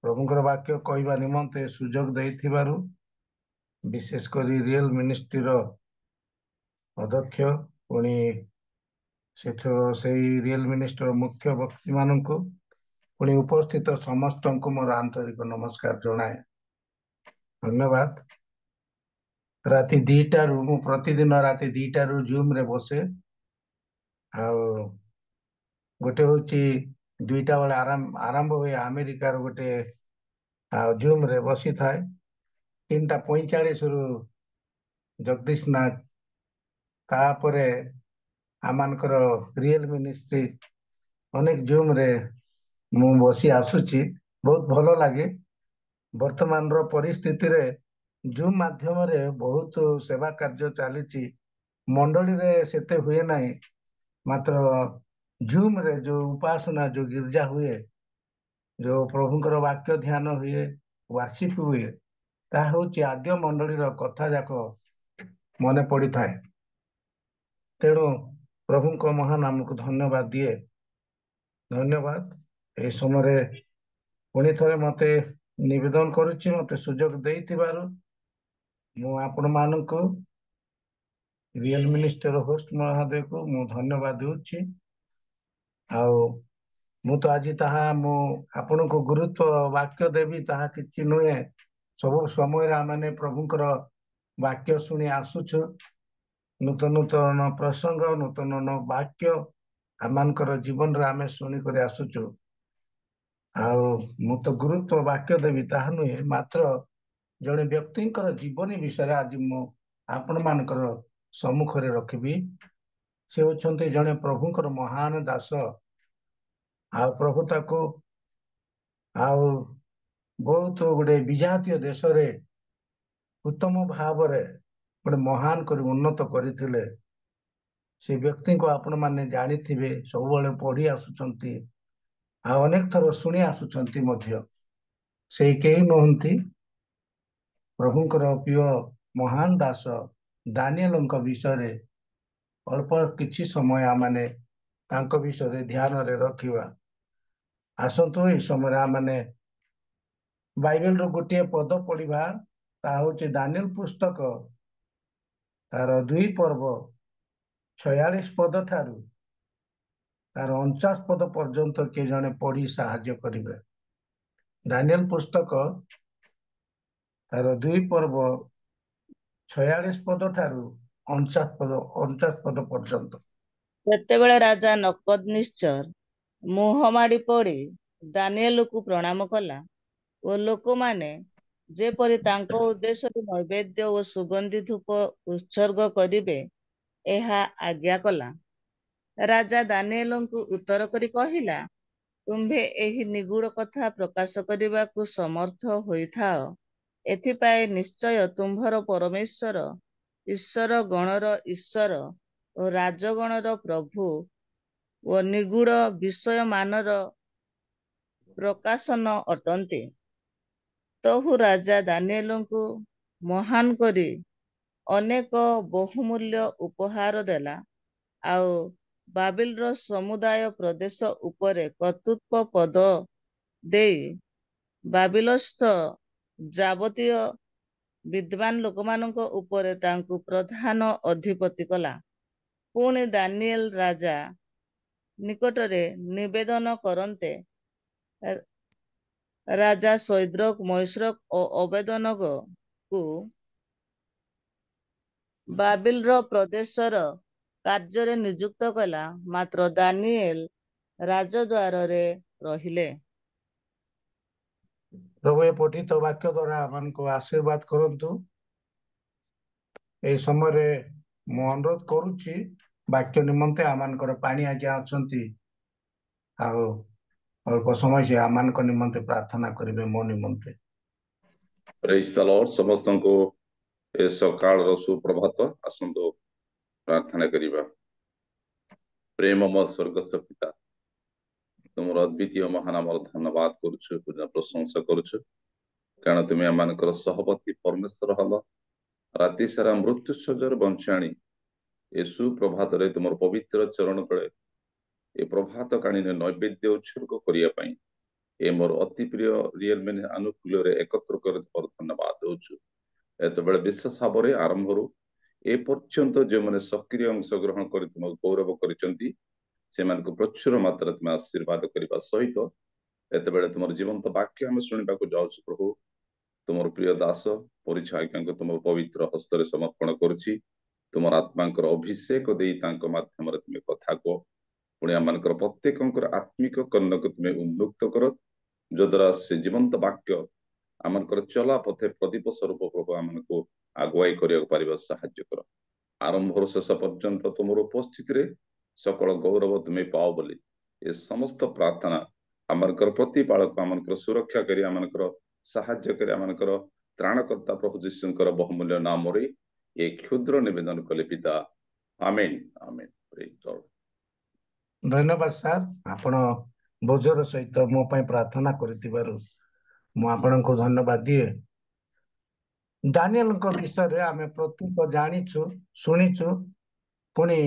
ପ୍ରଭୁଙ୍କର ବାକ୍ୟ କହିବା ନିମନ୍ତେ ସୁଯୋଗ ଦେଇଥିବାରୁ, ବିଶେଷ କରି ରିଏଲ ମିନିଷ୍ଟ୍ରିର ଅଧ୍ୟକ୍ଷ ପୁଣି ସେଇ ରିଏଲ ମିନିଷ୍ଟ୍ରିର ମୁଖ୍ୟ ବ୍ୟକ୍ତିମାନଙ୍କୁ ପୁଣି ଉପସ୍ଥିତ ସମସ୍ତଙ୍କୁ ମୋର ଆନ୍ତରିକ ନମସ୍କାର ଜଣାଏ। ଧନ୍ୟବାଦ। ରାତି 2ଟାରୁ ମୁଁ ପ୍ରତିଦିନ ରାତି 2ଟାରୁ ଜୁମ୍ରେ ବସେ। ଆଉ ଗୋଟେ ହେଉଛି 2ଟା ବେଳେ ଆରମ୍ଭ ହୁଏ ଆମେରିକାର ଗୋଟେ ଜୁମ୍ରେ ବସିଥାଏ। 3ଟା 45ରୁ ଜଗଦୀଶ ନାଥ, ତାପରେ ଆମମାନଙ୍କର ରିଏଲ ମିନିଷ୍ଟ୍ରି ଅନେକ ଜୁମ୍ରେ ମୁଁ ବସି ଆସୁଛି। ବହୁତ ଭଲ ଲାଗେ। ବର୍ତ୍ତମାନର ପରିସ୍ଥିତିରେ ଜୁମ୍ ମାଧ୍ୟମରେ ବହୁତ ସେବା କାର୍ଯ୍ୟ ଚାଲିଛି। ମଣ୍ଡଳୀରେ ସେତେ ହୁଏ ନାହିଁ, ମାତ୍ର ଜୁମ୍ରେ ଯୋଉ ଉପାସନା, ଯୋଉ ଗିର୍ଜା ହୁଏ, ଯୋଉ ପ୍ରଭୁଙ୍କର ବାକ୍ୟ ଧ୍ୟାନ ହୁଏ, ୱାର୍ସିପ ହୁଏ, ତାହା ହେଉଛି ଆଦ୍ୟ ମଣ୍ଡଳୀର କଥା ଯାକ ମନେ ପଡ଼ିଥାଏ। ତେଣୁ ପ୍ରଭୁଙ୍କ ମହାନାମକୁ ଧନ୍ୟବାଦ ଦିଏ। ଧନ୍ୟବାଦ। ଏହି ସମୟରେ ପୁଣି ଥରେ ମତେ ନିବେଦନ କରୁଛି, ମତେ ସୁଯୋଗ ଦେଇଥିବାରୁ ମୁଁ ଆପଣମାନଙ୍କୁ ରିଏଲ ମିନିଷ୍ଟ୍ରିର ହୋଷ୍ଟ ମହୋଦୟକୁ ମୁଁ ଧନ୍ୟବାଦ ଦେଉଛି। ଆଉ ମୁଁ ତ ଆଜି ମୁଁ ଆପଣଙ୍କୁ ଗୁରୁତ୍ୱ ବାକ୍ୟ ଦେବି ତାହା କିଛି ନୁହେଁ। ସବୁ ସମୟରେ ଆମେ ପ୍ରଭୁଙ୍କର ବାକ୍ୟ ଶୁଣି ଆସୁଛୁ। ନୂତନ ପ୍ରସଙ୍ଗ, ନୂତନ ବାକ୍ୟ ଆମମାନଙ୍କର ଜୀବନରେ ଆମେ ଶୁଣିକରି ଆସୁଛୁ। ଆଉ ମୁଁ ତ ଗୁରୁତ୍ୱ ବାକ୍ୟ ଦେବି ତାହା ନୁହେଁ, ମାତ୍ର ଜଣେ ବ୍ୟକ୍ତିଙ୍କର ଜୀବନୀ ବିଷୟରେ ଆଜି ମୁଁ ଆପଣମାନଙ୍କର ସମ୍ମୁଖରେ ରଖିବି। ସେ ହେଉଛନ୍ତି ଜଣେ ପ୍ରଭୁଙ୍କର ମହାନ ଦାସ। ଆଉ ପ୍ରଭୁ ତାକୁ ବହୁତ ଗୋଟେ ବିଜାତୀୟ ଦେଶରେ ଉତ୍ତମ ଭାବରେ ଗୋଟେ ମହାନ କରି ଉନ୍ନତ କରିଥିଲେ। ସେ ବ୍ୟକ୍ତିଙ୍କୁ ଆପଣମାନେ ଜାଣିଥିବେ, ସବୁବେଳେ ପଢି ଆସୁଛନ୍ତି, ଆଉ ଅନେକ ଥର ଶୁଣି ଆସୁଛନ୍ତି ମଧ୍ୟ। ସେଇ କେହି ନୁହନ୍ତି, ପ୍ରଭୁଙ୍କର ପ୍ରିୟ ମହାନ ଦାସ ଦାନିଏଲଙ୍କ ବିଷୟରେ ଅଳ୍ପ କିଛି ସମୟ ଆମେ ତାଙ୍କ ବିଷୟରେ ଧ୍ୟାନରେ ରଖିବା। ଆସନ୍ତୁ ଏହି ସମୟରେ ଆମେ ବାଇବେଲର ଗୋଟିଏ ପଦ ପଢିବା। ତାହା ହେଉଛି ଦାନିଏଲ ପୁସ୍ତକ, ତାର 2 ପର୍ବ 46 ପଦ ଠାରୁ ତାର 49 ପଦ ପର୍ଯ୍ୟନ୍ତ କିଏ ଜଣେ ପଢି ସାହାଯ୍ୟ କରିବେ। ଦାନିଏଲ ପୁସ୍ତକ ତାର 2 ପର୍ବ 46 ପଦ ଠାରୁ 49 ପଦ ପର୍ଯ୍ୟନ୍ତ। ସେତେବେଳେ ରାଜା ନବୁକଦ୍ନେଚ୍ଛର ମୁହଁ ମାଡ଼ି ପଡ଼ି ଦାନିଏଲକୁ ପ୍ରଣାମ କଲା ଓ ଲୋକମାନେ ଯେପରି ତାଙ୍କ ଉଦ୍ଦେଶ୍ୟରେ ନୈବେଦ୍ୟ ଓ ସୁଗନ୍ଧି ଧୂପ ଉତ୍ସର୍ଗ କରିବେ ଏହା ଆଜ୍ଞା କଲା। ରାଜା ଦାନିଏଲଙ୍କୁ ଉତ୍ତର କରି କହିଲା, ତୁମ୍ଭେ ଏହି ନିଗୂଢ଼ କଥା ପ୍ରକାଶ କରିବାକୁ ସମର୍ଥ ହୋଇଥାଅ। ଏଥିପାଇଁ ନିଶ୍ଚୟ ତୁମ୍ଭର ପରମେଶ୍ୱର, ଈଶ୍ୱର ଗଣର ଈଶ୍ୱର ଓ ରାଜଗଣର ପ୍ରଭୁ ଓ ନିଗୂଢ଼ ବିଷୟମାନର ପ୍ରକାଶନ ଅଟନ୍ତି। ତହୁ ରାଜା ଦାନିଏଲଙ୍କୁ ମହାନ କରି ଅନେକ ବହୁମୂଲ୍ୟ ଉପହାର ଦେଲା, ଆଉ ବାବିଲର ସମୁଦାୟ ପ୍ରଦେଶ ଉପରେ କର୍ତ୍ତୃତ୍ୱ ପଦ ଦେଇ ବାବିଲସ୍ଥ ଯାବତୀୟ ବିଦ୍ୱାନ ଲୋକମାନଙ୍କ ଉପରେ ତାଙ୍କୁ ପ୍ରଧାନ ଅଧିପତି କଲା। ପୁଣି ଦାନିଏଲ ରାଜା ନିକଟରେ ନିବେଦନ କରନ୍ତେ ରାଜା ଶଦ୍ରକ୍, ମେଶକ୍ ଓ ଅବେଦନେଗୋକୁ ବାବିଲର ପ୍ରଦେଶର କାର୍ଯ୍ୟରେ ନିଯୁକ୍ତ କଲା, ମାତ୍ର ଦାନିଏଲ ରାଜଦ୍ୱାରରେ ରହିଲେ। ପ୍ରଭୁ ଏ ପଠିତ ବାକ୍ୟ ଦ୍ୱାରା ଆମମାନଙ୍କୁ ଆଶୀର୍ବାଦ କରନ୍ତୁ। এই ସମୟରେ ମୁଁ ଅନୁରୋଧ କରୁଛି ବାକ୍ୟ ନିମନ୍ତେ ଆମମାନଙ୍କର ପାଣି ଆଜ୍ଞା ଅଛନ୍ତି, ଆଉ ଅଳ୍ପ ସମୟ ସେ ଆମମାନଙ୍କ ନିମନ୍ତେ ପ୍ରାର୍ଥନା କରିବେ ମୋ ନିମନ୍ତେ। ପ୍ରେଜ୍ ଦ ଲର୍ଡ। ସମସ୍ତଙ୍କୁ ଏ ସକାଳର ସୁପ୍ରଭାତ। ଆସନ୍ତୁ ପ୍ରାର୍ଥନା କରିବା। ପ୍ରେମମୟ ସ୍ୱର୍ଗସ୍ଥ ପିତା, ତୁମର ଅଦ୍ୱିତୀୟ ମହାନାମର ଧନ୍ୟବାଦ କରୁଛୁ, ପୂଜା ପ୍ରଶଂସା କରୁଛୁ, କାରଣ ତୁମେ ଆମମାନଙ୍କର ସହପତି ପରମେଶ୍ୱର ହେଲ। ରାତି ସାରା ମୃତ୍ୟୁ ସଜ୍ଜାରୁ ବଞ୍ଚାଣି ଏ ସୁପ୍ରଭାତରେ ତୁମର ପବିତ୍ର ଚରଣ ତଳେ ଏ ପ୍ରଭାତ କାଳୀନ ନୈବେଦ୍ୟ ଉତ୍ସର୍ଗ କରିବା ପାଇଁ ଏ ମୋର ଅତି ପ୍ରିୟ ରିଏଲ ଆନୁକୂଲ୍ୟରେ ଏକତ୍ର କରି ତୁମର ଧନ୍ୟବାଦ ଦେଉଛୁ। ଏତେବେଳେ ବିଶେଷ ଭାବରେ ଆରମ୍ଭରୁ ଏ ପର୍ଯ୍ୟନ୍ତ ଯେଉଁମାନେ ସକ୍ରିୟ ଅଂଶଗ୍ରହଣ କରି ତୁମକୁ ଗୌରବ କରିଛନ୍ତି ସେମାନଙ୍କୁ ପ୍ରଚୁର ମାତ୍ରାରେ ତୁମେ ଆଶୀର୍ବାଦ କରିବା ସହିତ ଏତେବେଳେ ତୁମର ଜୀବନ୍ତ ବାକ୍ୟ ଆମେ ଶୁଣିବାକୁ ଯାଉଛୁ। ପ୍ରଭୁ, ତୁମର ପ୍ରିୟ ଦାସ ପରିଚାୟକଙ୍କୁ ତୁମର ପବିତ୍ର ହସ୍ତରେ ସମର୍ପଣ କରୁଛି। ତୁମର ଆତ୍ମାଙ୍କର ଅଭିଷେକ ଦେଇ ତାଙ୍କ ମାଧ୍ୟମରେ ତୁମେ କଥା କୁହ। ପୁଣି ଆମମାନଙ୍କର ପ୍ରତ୍ୟେକଙ୍କର ଆତ୍ମିକ କର୍ଣ୍ଣକୁ ତୁମେ ଉନ୍ମୁକ୍ତ କର, ଯଦ୍ୱାରା ସେ ଜୀବନ୍ତ ବାକ୍ୟ ଆମମାନଙ୍କର ଚଲା ପଥେ ପ୍ରଦୀପ ସ୍ୱରୂପ ପ୍ରଭୁ ଆମମାନଙ୍କୁ ଆଗୁଆଇ କରିବାକୁ ପାରିବା ସାହାଯ୍ୟ କର। ଆରମ୍ଭରୁ ଶେଷ ପର୍ଯ୍ୟନ୍ତ ତୁମର ଉପସ୍ଥିତିରେ ସକଳ ଗୌରବ ତୁମେ ପାଅ ବୋଲି ଏ ସମସ୍ତ ପ୍ରାର୍ଥନା ଆମମାନଙ୍କର ପ୍ରତିପାଳକ, ଆମମାନଙ୍କର ସୁରକ୍ଷାକାରୀ, ଆମମାନଙ୍କର ସାହାଯ୍ୟକାରୀ, ଆମମାନଙ୍କର ତ୍ରାଣକର୍ତ୍ତା ପ୍ରଭୁ ଯୀଶୁଙ୍କର ବହୁମୂଲ୍ୟ ନାମରେ ଏ କ୍ଷୁଦ୍ର ନିବେଦନ କଲେ ପିତା, ଆମେନ୍ ଆମେନ୍। ଧନ୍ୟବାଦ ସାର୍, ଆପଣ ବୋଝର ସହିତ ମୋ ପାଇଁ ପ୍ରାର୍ଥନା କରିଥିବାରୁ ମୁଁ ଆପଣଙ୍କୁ ଧନ୍ୟବାଦ ଦିଏ। ଦାନିଏଲଙ୍କ ବିଷୟରେ ଆମେ ପ୍ରତ୍ୟେକ ଜାଣିଛୁ, ଶୁଣିଛୁ, ପୁଣି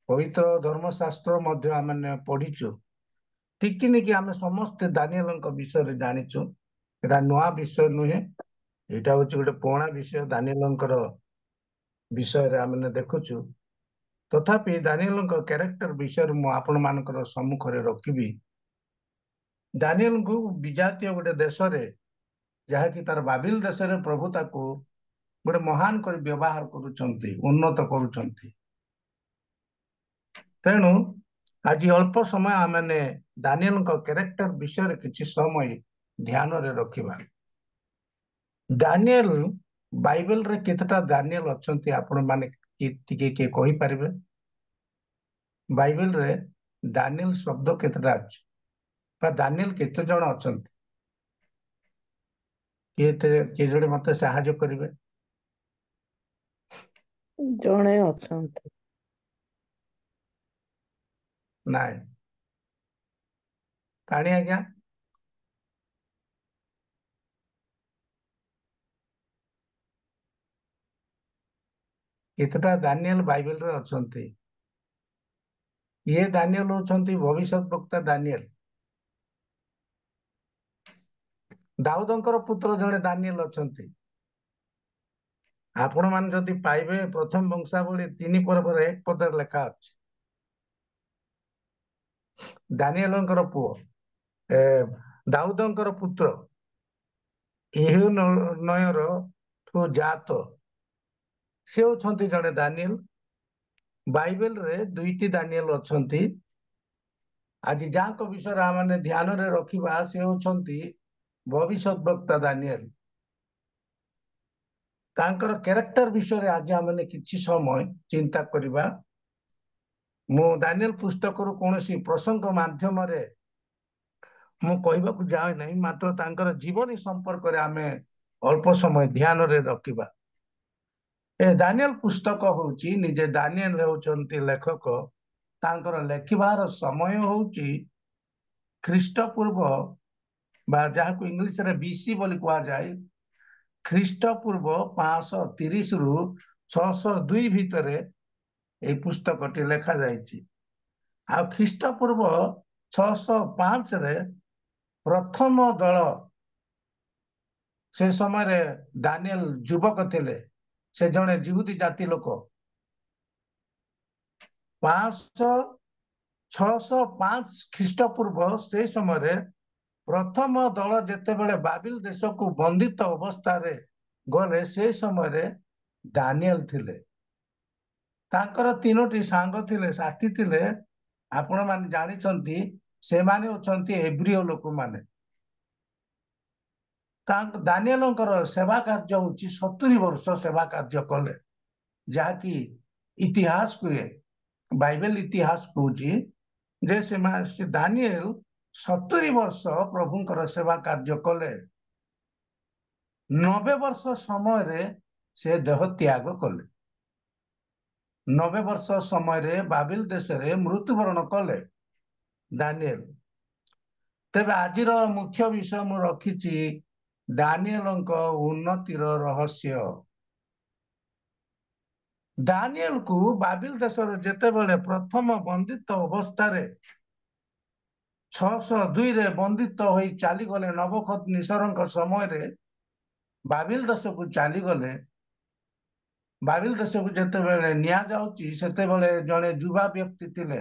ପବିତ୍ର ଧର୍ମଶାସ୍ତ୍ର ମଧ୍ୟ ଆମେ ପଢିଛୁ। ଟିକିନିକି ଆମେ ସମସ୍ତେ ଦାନିଏଲଙ୍କ ବିଷୟରେ ଜାଣିଛୁ। ଏଟା ନୂଆ ବିଷୟ ନୁହେଁ, ଏଇଟା ହଉଛି ଗୋଟେ ପୁରୁଣା ବିଷୟ। ଦାନିଏଲଙ୍କର ବିଷୟରେ ଆମେ ଦେଖୁଛୁ। ତଥାପି ଦାନିଏଲଙ୍କ କ୍ୟାରେକ୍ଟର ବିଷୟରେ ମୁଁ ଆପଣମାନଙ୍କର ସମ୍ମୁଖରେ ରଖିବି। ଦାନିଏଲଙ୍କୁ ବିଜାତୀୟ ଗୋଟେ ଦେଶରେ, ଯାହାକି ତାର ବାବିଲ ଦେଶରେ ପ୍ରଭୁ ତାକୁ ଗୋଟେ ମହାନ କରି ବ୍ୟବହାର କରୁଛନ୍ତି, ଉନ୍ନତ କରୁଛନ୍ତି। ତେଣୁ ଆଜି ଅଳ୍ପ ସମୟ ଆମେ ଦାନିଏଲଙ୍କ କ୍ୟାରେକ୍ଟର ବିଷୟରେ କିଛି ସମୟ ଧ୍ୟାନରେ ରଖିବା। ଦାନିଏଲ ବାଇବେଲରେ କେତେଟା ଦାନିଏଲ ଅଛନ୍ତି ଆପଣ ମାନେ ଟିକେ କିଏ କହିପାରିବେ? ବାଇବେଲରେ ଦାନିଏଲ ଶବ୍ଦ କେତେଟା ଅଛି ବା ଦାନିଏଲ କେତେ ଜଣ ଅଛନ୍ତି? କିଏ ଜଣେ ମତେ ସାହାଯ୍ୟ କରିବେ? ଜଣେ ଅଛନ୍ତି। ନାଇଁ, କାଣି ଆଜ୍ଞା? କେତେଟା ଦାନିଏଲ ବାଇବେଲରେ ଅଛନ୍ତି? ଇଏ ଦାନିଏଲ ହଉଛନ୍ତି ଭବିଷ୍ୟତ ବକ୍ତା ଦାନିଏଲ। ଦାଉଦଙ୍କର ପୁତ୍ର ଜଣେ ଦାନିଏଲ ଅଛନ୍ତି। आपण मान जदि पाइबे प्रथम वंशावली 3 पर्वरे 1 पदर लेखा अछि दानिएलंकर पुओ दाऊदंकर पुत्र एहु नयर ठु जात से होछंती जने दानिएल बाइबल रे 2टी दानिएल अछंती आज जाको विषय आमने ध्यान रे रखिबा से होछंती भविष्यत वक्ता दानिएल तांकर कैरेक्टर विषय रे आज आमने किछि समय चिंता करिबा मु दानिएल पुस्तक रु कोनोसी प्रसंग माध्यम रे मु कहबाकू जाय नहीं मात्र तांकर जीवनी संपर्क रे आमे अल्प समय ध्यान रे रखिबा ए दानिएल पुस्तक होउची निजे दानिएल होउचंती लेखक तांकर लेखिबार समय होउची ख्रीष्टपूर्व बा जाहाकू इंग्लिश रे बीसी बोली कुआ जाय ख्रीष्टपूर्व 530 रु 602 भितरे ए पुस्तकटी लेखा जायछि आ ख्रीष्टपूर्व 605 रे प्रथम दल से समय रे दानिएल युवक थिले से जने जिहुदी जाति लोक 605 ख्रीष्टपूर्व से समय रे प्रथम दल जेते बेले बाबिल देश को बंदित अवस्था रे गले से समय रे दानिएल थिले तांकर 3टी सांग थिले साथी थिले आपण माने जानि छंती से माने होचंती एब्रियो लोक माने तांक दानिएलंकर सेवा कार्य होची 70 वर्ष सेवा कार्य कले जाकी इतिहास कुए बाइबल इतिहास कहूची जे से दानिएल 70 वर्ष प्रभुंकर सेवा कार्य कले 90 वर्ष समय रे से देह त्याग कले 90 वर्ष समय रे बाबिल देश रे मृत्युवरण कले दानिएल तेबे आजिर मुख्य विषय मु रखिछि दानिएलंक उन्नतिर रहस्य दानिएल को बाबिल देश रे जेते बेले प्रथम बंदित अवस्था रे 602 रे बंदित होई चाली गले नबुकदनेस्सरंक समय रे बाबिल देश को चाली गले बाबिल देश को जेते बेले निया जाउची सेते बेले जने युवा व्यक्ति थिले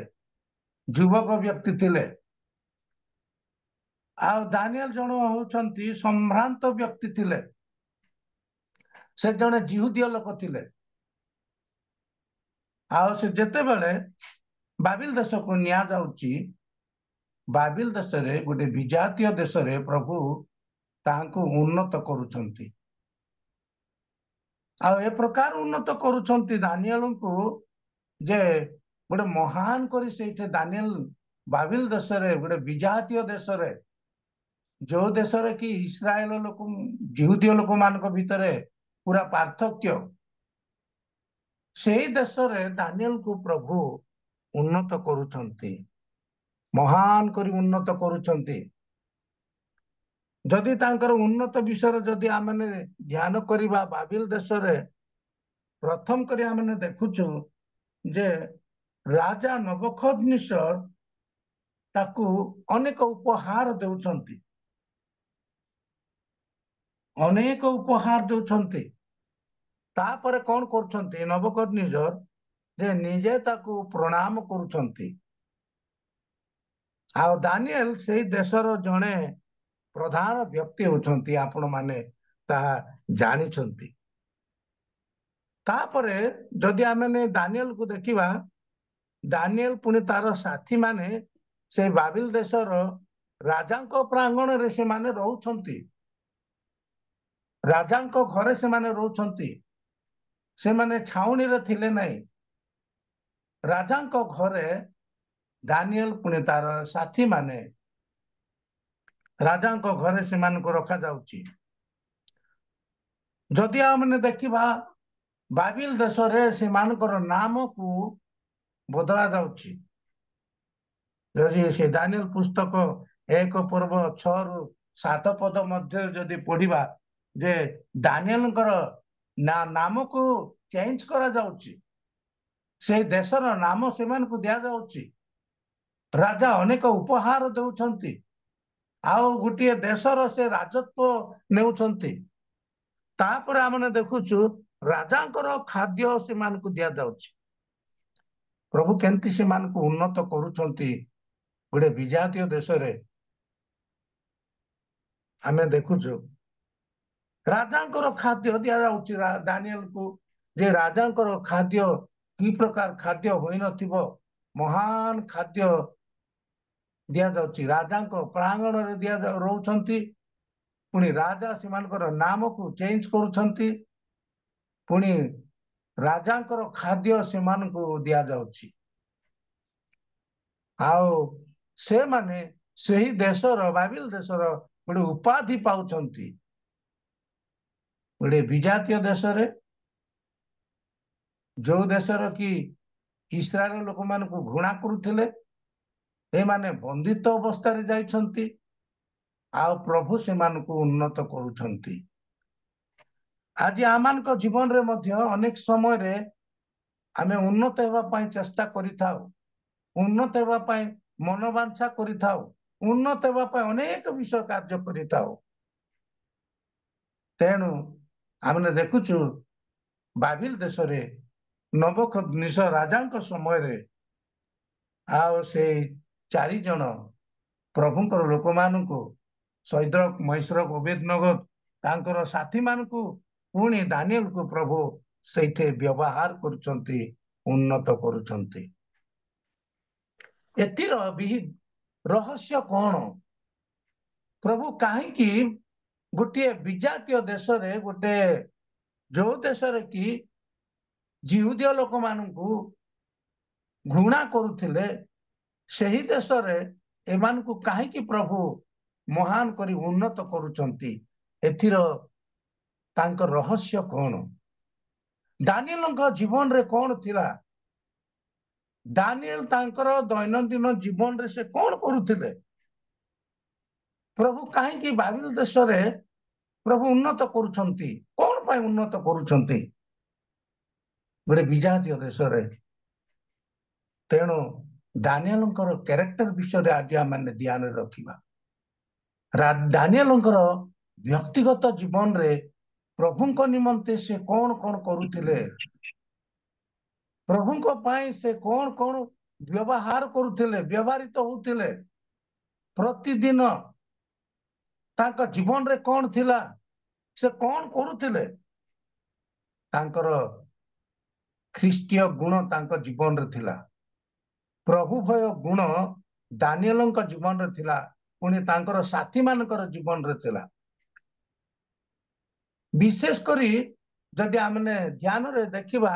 युवक व्यक्ति थिले आ दानिएल जण होउचंती संभ्रांत व्यक्ति थिले से जने जिहुदीय लोक थिले आ से जेते बेले बाबिल देश को निया जाउची बाबिल देश रे गोटे विजातीय देश रे प्रभु तांको उन्नत करूचंती आ ए प्रकार उन्नत करूचंती दानिएल को जे गोटे महान करी सेठे दानिएल बाबिल देश रे गोटे विजातीय देश रे जो देश रे कि इस्राएल लोक जिहुदीय लोक मानक भितरे पूरा पार्थक्य सेही देश रे दानिएल को प्रभु उन्नत करूचंती महान करी उन्नत करूचंती जदि तांकर उन्नत विषय जदि आमने ध्यान करिबा बाबिल देश रे प्रथम करी आमने देखुछु जे राजा नबुकदनेस्सर ताकू अनेक उपहार देउछंती अनेक उपहार देउछंती तापर कौन करूछंती नबुकदनेस्सर जे निजे ताकू प्रणाम करूछंती आ दानिएल से देशर जणे प्रधान व्यक्ति होछंती आपण माने ता जानि छंती तापरे जदि आमने दानिएल को देखिबा दानिएल पुनि तार साथी माने से बाबिल देशर राजांको प्रांगण रे से माने रहउछंती राजांको घरे से माने रहउछंती से माने छाउनी रे थिले नाही राजांको घरे दानिएल पुनि तार साथी माने राजांको घरे से मान को रखा जाउची जदि आमने देखिबा बाबिल देश रे से मानकर नाम को बदला जाउची जदि से दानिएल पुस्तक 1 पर्व 6 रु 7 पद मध्य जदि पढ़िबा जे दानिएलंकर नाम को चेंज करा जाउची से देशर नाम से मान को दिया जाउची राजा अनेक उपहार देउछंती आउ गोटे देशर से राजत्व नेउछंती तापर आमने देखुछु ରାଜାଙ୍କର ଖାଦ୍ୟ ସେମାନଙ୍କୁ ଦିଆଯାଉଛି। ପ୍ରଭୁ କେମିତି ସେମାନଙ୍କୁ ଉନ୍ନତ କରୁଛନ୍ତି ଗୋଟେ ବିଜାତୀୟ ଦେଶରେ ଆମେ ଦେଖୁଛୁ ରାଜାଙ୍କର ଖାଦ୍ୟ ଦିଆଯାଉଛି ଦାନିଏଲକୁ, ଯେ ରାଜାଙ୍କର ଖାଦ୍ୟ କି ପ୍ରକାର ଖାଦ୍ୟ ହୋଇନଥିବ, ମହାନ ଖାଦ୍ୟ ଦିଆଯାଉଛି। ରାଜାଙ୍କ ପ୍ରାଙ୍ଗଣରେ ରହୁଛନ୍ତି, ପୁଣି ରାଜା ସେମାନଙ୍କର ନାମକୁ ଚେଞ୍ଜ କରୁଛନ୍ତି, ପୁଣି ରାଜାଙ୍କର ଖାଦ୍ୟ ସେମାନଙ୍କୁ ଦିଆଯାଉଛି। ଆଉ ସେମାନେ ସେହି ଦେଶର, ବାବିଲ ଦେଶର ଗୋଟେ ଉପାଧି ପାଉଛନ୍ତି। ଗୋଟେ ବିଜାତୀୟ ଦେଶରେ, ଯୋଉ ଦେଶର କି ଇସ୍ରାଏଲ ଲୋକମାନଙ୍କୁ ଘୃଣା କରୁଥିଲେ, ଏମାନେ ବନ୍ଦିତ ଅବସ୍ଥାରେ ଯାଇଛନ୍ତି, ଆଉ ପ୍ରଭୁ ସେମାନଙ୍କୁ ଉନ୍ନତ କରୁଛନ୍ତି। ଆଜି ଆମମାନଙ୍କ ଜୀବନରେ ମଧ୍ୟ ଅନେକ ସମୟରେ ଆମେ ଉନ୍ନତ ହେବା ପାଇଁ ଚେଷ୍ଟା କରିଥାଉ, ଉନ୍ନତ ହେବା ପାଇଁ ମନୋବାଞ୍ଛା କରିଥାଉ, ଉନ୍ନତ ହେବା ପାଇଁ ଅନେକ ବିଷୟ କାର୍ଯ୍ୟ କରିଥାଉ। ତେଣୁ ଆମେ ଦେଖୁଛୁ ବାବିଲ ଦେଶରେ ନବୁକଦ୍ନେସର ରାଜାଙ୍କ ସମୟରେ ଆଉ ସେଇ 4 ଜଣ ପ୍ରଭୁଙ୍କର ଲୋକମାନଙ୍କୁ, ସୈଦ୍ରକ, ମୈଶ୍ରକ, ଅବେଦନଗୋ, ତାଙ୍କର ସାଥୀମାନଙ୍କୁ, ପୁଣି ଦାନିଏଲକୁ ପ୍ରଭୁ ସେଇଠି ବ୍ୟବହାର କରୁଛନ୍ତି, ଉନ୍ନତ କରୁଛନ୍ତି। ଏଥିର ରହସ୍ୟ କଣ? ପ୍ରଭୁ କାହିଁକି ଗୋଟିଏ ବିଜାତୀୟ ଦେଶରେ, ଗୋଟେ ଯୋଉ ଦେଶରେ କି ଜିହୁଦୀୟ ଲୋକମାନଙ୍କୁ ଘୃଣା କରୁଥିଲେ, ସେହି ଦେଶରେ ଏମାନଙ୍କୁ କାହିଁକି ପ୍ରଭୁ ମହାନ କରି ଉନ୍ନତ କରୁଛନ୍ତି? ଏଥିର ତାଙ୍କ ରହସ୍ୟ କଣ? ଦାନିଏଲଙ୍କ ଜୀବନରେ କଣ ଥିଲା? ଦାନିଏଲ ତାଙ୍କର ଦୈନନ୍ଦିନ ଜୀବନରେ ସେ କଣ କରୁଥିଲେ? ପ୍ରଭୁ କାହିଁକି ବାବିଲ ଦେଶରେ ପ୍ରଭୁ ଉନ୍ନତ କରୁଛନ୍ତି? କଣ ପାଇଁ ଉନ୍ନତ କରୁଛନ୍ତି ଗୋଟେ ବିଜାତୀୟ ଦେଶରେ? ତେଣୁ ଦାନିଏଲଙ୍କର କ୍ୟାରେକ୍ଟର ବିଷୟରେ ଆଜି ଆମେ ଧ୍ୟାନରେ ରଖିବା। ଦାନିଏଲଙ୍କର ବ୍ୟକ୍ତିଗତ ଜୀବନରେ ପ୍ରଭୁଙ୍କ ନିମନ୍ତେ ସେ କଣ କଣ କରୁଥିଲେ, ପ୍ରଭୁଙ୍କ ପାଇଁ ସେ କଣ କଣ ବ୍ୟବହାର କରୁଥିଲେ, ବ୍ୟବହୃତ ହଉଥିଲେ, ପ୍ରତିଦିନ ତାଙ୍କ ଜୀବନରେ କଣ ଥିଲା, ସେ କଣ କରୁଥିଲେ, ତାଙ୍କର ଖ୍ରୀଷ୍ଟୀୟ ଗୁଣ ତାଙ୍କ ଜୀବନରେ ଥିଲା। ପ୍ରଭୁ ଭୟ ଗୁଣ ଦାନିଏଲଙ୍କ ଜୀବନରେ ଥିଲା, ପୁଣି ତାଙ୍କର ସାଥୀ ମାନଙ୍କର ଜୀବନରେ ଥିଲା। ବିଶେଷ କରି ଯଦି ଆମେ ଧ୍ୟାନରେ ଦେଖିବା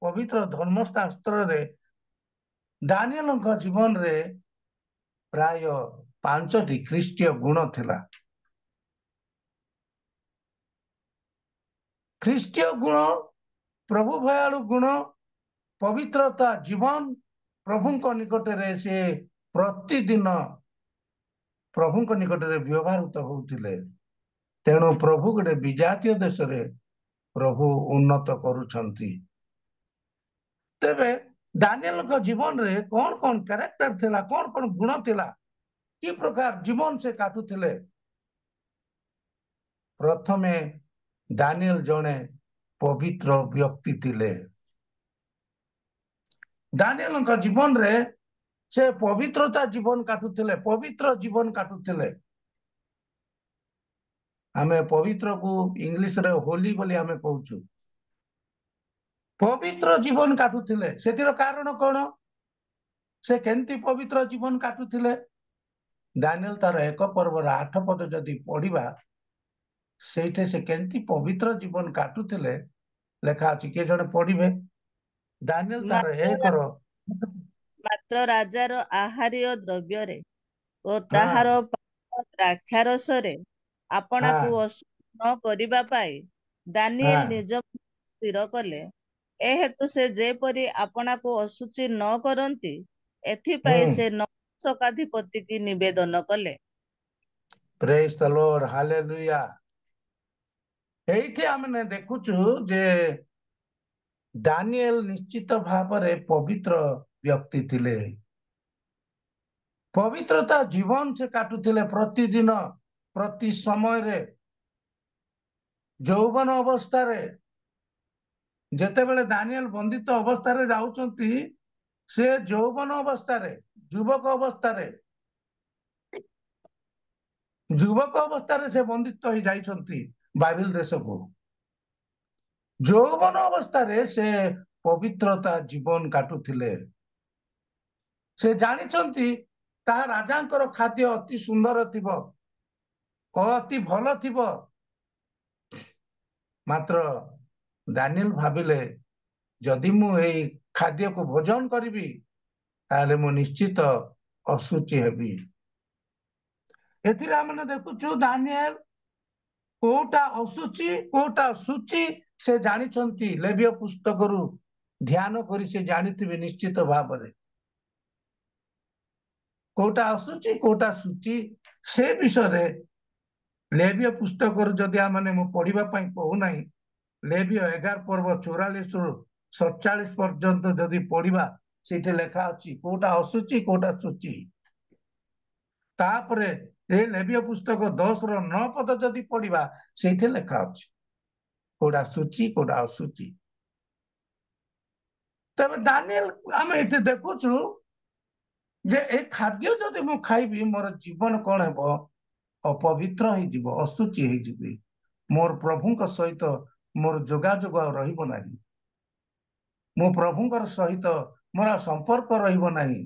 ପବିତ୍ର ଧର୍ମଶାସ୍ତ୍ରରେ, ଦାନିଏଲଙ୍କ ଜୀବନରେ ପ୍ରାୟ 5ଟି ଖ୍ରୀଷ୍ଟୀୟ ଗୁଣ ଥିଲା। ଖ୍ରୀଷ୍ଟୀୟ ଗୁଣ, ପ୍ରଭୁ ଭୟାଳୁ ଗୁଣ, ପବିତ୍ରତା ଜୀବନ, ପ୍ରଭୁଙ୍କ ନିକଟରେ ସେ ପ୍ରତିଦିନ ପ୍ରଭୁଙ୍କ ନିକଟରେ ବ୍ୟବହୃତ ହଉଥିଲେ। ତେଣୁ ପ୍ରଭୁ ଗୋଟେ ବିଜାତୀୟ ଦେଶରେ ପ୍ରଭୁ ଉନ୍ନତ କରୁଛନ୍ତି। ତେବେ ଦାନିଏଲଙ୍କ ଜୀବନରେ କଣ କଣ କ୍ୟାରେକ୍ଟର ଥିଲା, କଣ କଣ ଗୁଣ ଥିଲା, କି ପ୍ରକାର ଜୀବନ ସେ କାଟୁଥିଲେ? ପ୍ରଥମେ ଦାନିଏଲ ଜଣେ ପବିତ୍ର ବ୍ୟକ୍ତି ଥିଲେ। ଦାନିଏଲଙ୍କ ଜୀବନରେ ସେ ପବିତ୍ରତା ଜୀବନ କାଟୁଥିଲେ, ପବିତ୍ର ଜୀବନ କାଟୁଥିଲେ। ଆମେ ପବିତ୍ରକୁ ଇଂଲିଶରେ ହୋଲି ବୋଲି ଆମେ କହୁଛୁ। ପବିତ୍ର ଜୀବନ କାଟୁଥିଲେ। ସେଥିର କାରଣ କଣ? ସେ କେମିତି ପବିତ୍ର ଜୀବନ କାଟୁଥିଲେ? ଦାନିଏଲ ତାର 1 ପର୍ବର 8 ପଦ ଯଦି ପଢିବା, ସେଇଠି ସେ କେମିତି ପବିତ୍ର ଜୀବନ କାଟୁଥିଲେ ଲେଖା ଅଛି। କିଏ ଜଣେ ପଢିବେ? ଦାନିଏଲ ତାର 1ର ମାତ୍ର ରାଜାର ଆହାର୍ୟ ଦ୍ରବ୍ୟରେ ଓ ହଁ ତାହାର ଦ୍ରାକ୍ଷାରସରେ ଆପଣାକୁ ହଁ ଅଶୁଦ୍ଧ ନ କରିବା ପାଇଁ ଦାନିଏଲ ହଁ ନିଜ ସ୍ଥିର କଲେ। ଏ ହେତୁ ସେ ଯେପରି ଆପଣାକୁ ଅଶୁଚି ନ କରନ୍ତି, ଏଥିପାଇଁ ସେ ଶକାଧିପତିକି ନିବେଦନ କଲେ। ପ୍ରେଜ୍ ଦ ଲର୍ଡ, ହାଲେଲୁୟା। ଏଇଠି ଆମେ ଦେଖୁଛୁ ଯେ ଦାନିଏଲ ନିଶ୍ଚିତ ଭାବରେ ପବିତ୍ର ବ୍ୟକ୍ତି ଥିଲେ। ପବିତ୍ରତା ଜୀବନ ସେ କାଟୁଥିଲେ। ପ୍ରତିଦିନ, ପ୍ରତି ସମୟରେ, ଯୌବନ ଅବସ୍ଥାରେ ଯେତେବେଳେ ଦାନିଏଲ ବନ୍ଦିତ ଅବସ୍ଥାରେ ଯାଉଛନ୍ତି, ସେ ଯୌବନ ଅବସ୍ଥାରେ, ଯୁବକ ଅବସ୍ଥାରେ ସେ ବନ୍ଦିତ ହେଇ ଯାଇଛନ୍ତି ବାବିଲ ଦେଶକୁ। ଯୌବନ ଅବସ୍ଥାରେ ସେ ପବିତ୍ରତା ଜୀବନ କାଟୁଥିଲେ। ସେ ଜାଣିଛନ୍ତି ତାହା ରାଜାଙ୍କର ଖାଦ୍ୟ ଅତି ସୁନ୍ଦର ଥିବ, ଅତି ଭଲ ଥିବ। ମାତ୍ର ଦାନିଏଲ ଭାବିଲେ, ଯଦି ମୁଁ ଏଇ ଖାଦ୍ୟକୁ ଭୋଜନ କରିବି ତାହେଲେ ମୁଁ ନିଶ୍ଚିତ ଅଶୁଚି ହେବି। ଏଥିରେ ଆମେ ଦେଖୁଛୁ ଦାନିଏଲ କୋଉଟା ଅଶୁଚି କୋଉଟା ଶୁଚି ସେ ଜାଣିଛନ୍ତି। ଲେବୀୟ ପୁସ୍ତକରୁ ଧ୍ୟାନ କରି ସେ ଜାଣିଥିବେ ନିଶ୍ଚିତ ଭାବରେ କୋଉଟା ଅଶୁଚି କୋଉଟା ଶୁଚି। ସେ ବିଷୟରେ ଲେବୀୟ ପୁସ୍ତକରୁ ଯଦି ଆମେ ମୁଁ ପଢିବା ପାଇଁ କହୁନାହିଁ, ଲେବୀୟ 11 ପର୍ବ 44ରୁ 47 ପର୍ଯ୍ୟନ୍ତ ଯଦି ପଢିବା, ସେଇଠି ଲେଖା ଅଛି କୋଉଟା ଅଶୁଚି କୋଉଟା ଶୁଚି। ତାପରେ ଏ ଲେବୀୟ ପୁସ୍ତକ 10ର 9 ପଦ ଯଦି ପଢିବା, ସେଇଠି ଲେଖା ଅଛି କୋଉଟା ଶୁଚି କୋଉଟା ଅଶୁଚି। ତେବେ ଦାନିଏଲ ଆମେ ଏଠି ଦେଖୁଛୁ ଯେ ଏ ଖାଦ୍ୟ ଯଦି ମୁଁ ଖାଇବି ମୋର ଜୀବନ କଣ ହେବ? ଅପବିତ୍ର ହେଇଯିବ, ଅଶୁଚି ହେଇଯିବି। ମୋର ପ୍ରଭୁଙ୍କ ସହିତ ମୋର ଯୋଗାଯୋଗ ଆଉ ରହିବ ନାହିଁ। ମୋ ପ୍ରଭୁଙ୍କର ସହିତ ମୋର ଆଉ ସମ୍ପର୍କ ରହିବ ନାହିଁ।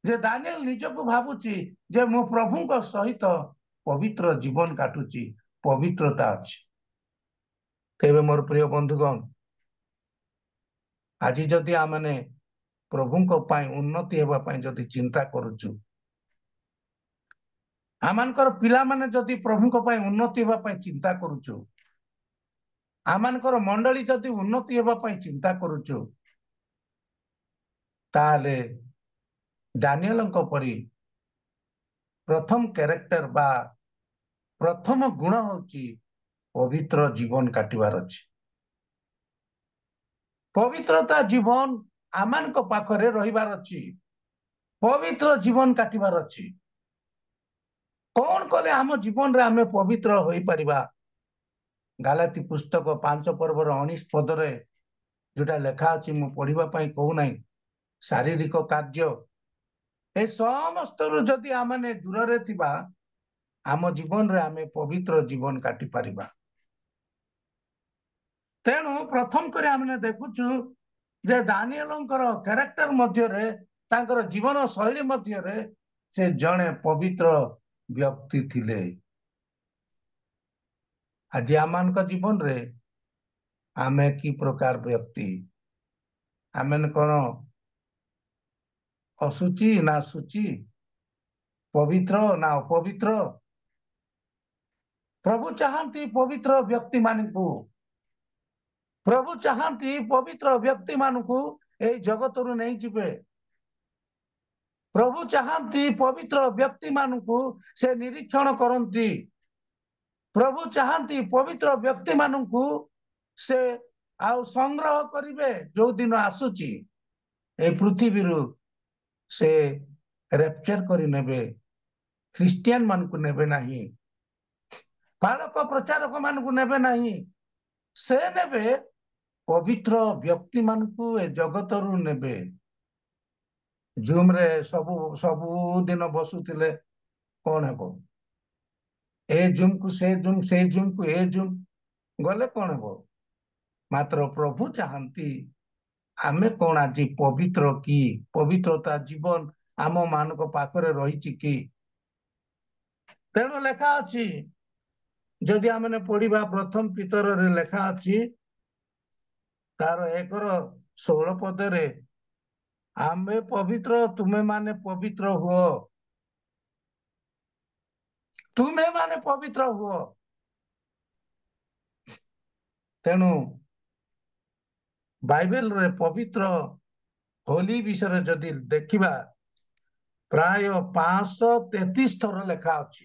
ଯେ ଦାନିଏଲ ନିଜକୁ ଭାବୁଛି ଯେ ମୁଁ ପ୍ରଭୁଙ୍କ ସହିତ ପବିତ୍ର ଜୀବନ କାଟୁଛି, ପବିତ୍ରତା ଅଛି। ତେବେ ମୋର ପ୍ରିୟ ବନ୍ଧୁଗଣ, ଆଜି ଯଦି ଆମେ ପ୍ରଭୁଙ୍କ ପାଇଁ ଉନ୍ନତି ହେବା ପାଇଁ ଯଦି ଚିନ୍ତା କରୁଛୁ, ଆମମାନଙ୍କର ପିଲାମାନେ ଯଦି ପ୍ରଭୁଙ୍କ ପାଇଁ ଉନ୍ନତି ହେବା ପାଇଁ ଚିନ୍ତା କରୁଛୁ, ଆମମାନଙ୍କର ମଣ୍ଡଳୀ ଯଦି ଉନ୍ନତି ହେବା ପାଇଁ ଚିନ୍ତା କରୁଛୁ, ତାହେଲେ ଦାନିଏଲଙ୍କ ପରି ପ୍ରଥମ କ୍ୟାରେକ୍ଟର ବା ପ୍ରଥମ ଗୁଣ ହେଉଛି ପବିତ୍ର ଜୀବନ କାଟିବାର ଅଛି। ପବିତ୍ରତା ଜୀବନ ଆମମାନଙ୍କ ପାଖରେ ରହିବାର ଅଛି। ପବିତ୍ର ଜୀବନ କାଟିବାର ଅଛି। କଣ କଲେ ଆମ ଜୀବନରେ ଆମେ ପବିତ୍ର ହୋଇପାରିବା? ଗାଲାତି ପୁସ୍ତକ 5 ପର୍ବର 19 ପଦରେ ଯୋଉଟା ଲେଖା ଅଛି, ମୁଁ ପଢିବା ପାଇଁ କହୁନାହିଁ, ଶାରୀରିକ କାର୍ଯ୍ୟ ଏ ସମସ୍ତରୁ ଯଦି ଆମେ ଦୂରରେ ଥିବା, ଆମ ଜୀବନରେ ଆମେ ପବିତ୍ର ଜୀବନ କାଟି ପାରିବା। ତେଣୁ ପ୍ରଥମ କରି ଆମେ ଦେଖୁଛୁ ଯେ ଦାନିଏଲଙ୍କର କ୍ୟାରେକ୍ଟର ମଧ୍ୟରେ, ତାଙ୍କର ଜୀବନ ଶୈଳୀ ମଧ୍ୟରେ ସେ ଜଣେ ପବିତ୍ର ବ୍ୟକ୍ତି ଥିଲେ। ଆଜି ଆମମାନଙ୍କ ଜୀବନରେ ଆମେ କି ପ୍ରକାର ବ୍ୟକ୍ତି? ଆମେ କଣ ଅଶୁଚି ନା ଶୁଚି, ପବିତ୍ର ନା ଅପବିତ୍ର? ପ୍ରଭୁ ଚାହାନ୍ତି ପବିତ୍ର ବ୍ୟକ୍ତି ମାନଙ୍କୁ। ପ୍ରଭୁ ଚାହାନ୍ତି ପବିତ୍ର ବ୍ୟକ୍ତି ମାନଙ୍କୁ ଏଇ ଜଗତରୁ ନେଇଯିବେ। ପ୍ରଭୁ ଚାହାନ୍ତି ପବିତ୍ର ବ୍ୟକ୍ତି ମାନଙ୍କୁ ସେ ନିରୀକ୍ଷଣ କରନ୍ତି। ପ୍ରଭୁ ଚାହାନ୍ତି ପବିତ୍ର ବ୍ୟକ୍ତି ମାନଙ୍କୁ ସେ ଆଉ ସଂଗ୍ରହ କରିବେ। ଯୋଉ ଦିନ ଆସୁଛି এই ପୃଥିବୀରୁ ସେ ରେପଚର କରି ନେବେ। ଖ୍ରୀଷ୍ଟିଆନ ମାନଙ୍କୁ ନେବେ ନାହିଁ, ବାଳକ ପ୍ରଚାରକ ମାନଙ୍କୁ ନେବେ ନାହିଁ। ସେ ନେବେ ପବିତ୍ର ବ୍ୟକ୍ତି ମାନଙ୍କୁ ଏ ଜଗତରୁ ନେବେ। ଜୁମରେ ସବୁଦିନ ବସୁଥିଲେ, କଣ ହେବ? ଏ ଜୁମକୁ ସେ ଜୁମ, ସେ ଜୁମକୁ ଏ ଜୁମ ଗଲେ କଣ ହେବ? ମାତ୍ର ପ୍ରଭୁ ଚାହାନ୍ତି ଆମେ କଣ ଆଜି ପବିତ୍ର କି? ପବିତ୍ରତା ଜୀବନ ଆମ ମାନଙ୍କ ପାଖରେ ରହିଛି କି? ତେଣୁ ଲେଖା ଅଛି, ଯଦି ଆମେ ପଢିବା ପ୍ରଥମ ପିତରରେ ଲେଖା ଅଛି ତାର 1:16 ପଦରେ, ଆମେ ପବିତ୍ର ତୁମେ ମାନେ ପବିତ୍ର ହୁଅ, ତୁମେ ମାନେ ପବିତ୍ର ହୁଅ। ତେଣୁ ବାଇବେଲରେ ପବିତ୍ର ହୋଲି ବିଷୟରେ ଯଦି ଦେଖିବା, ପ୍ରାୟ 533 ଥର ଲେଖା ଅଛି।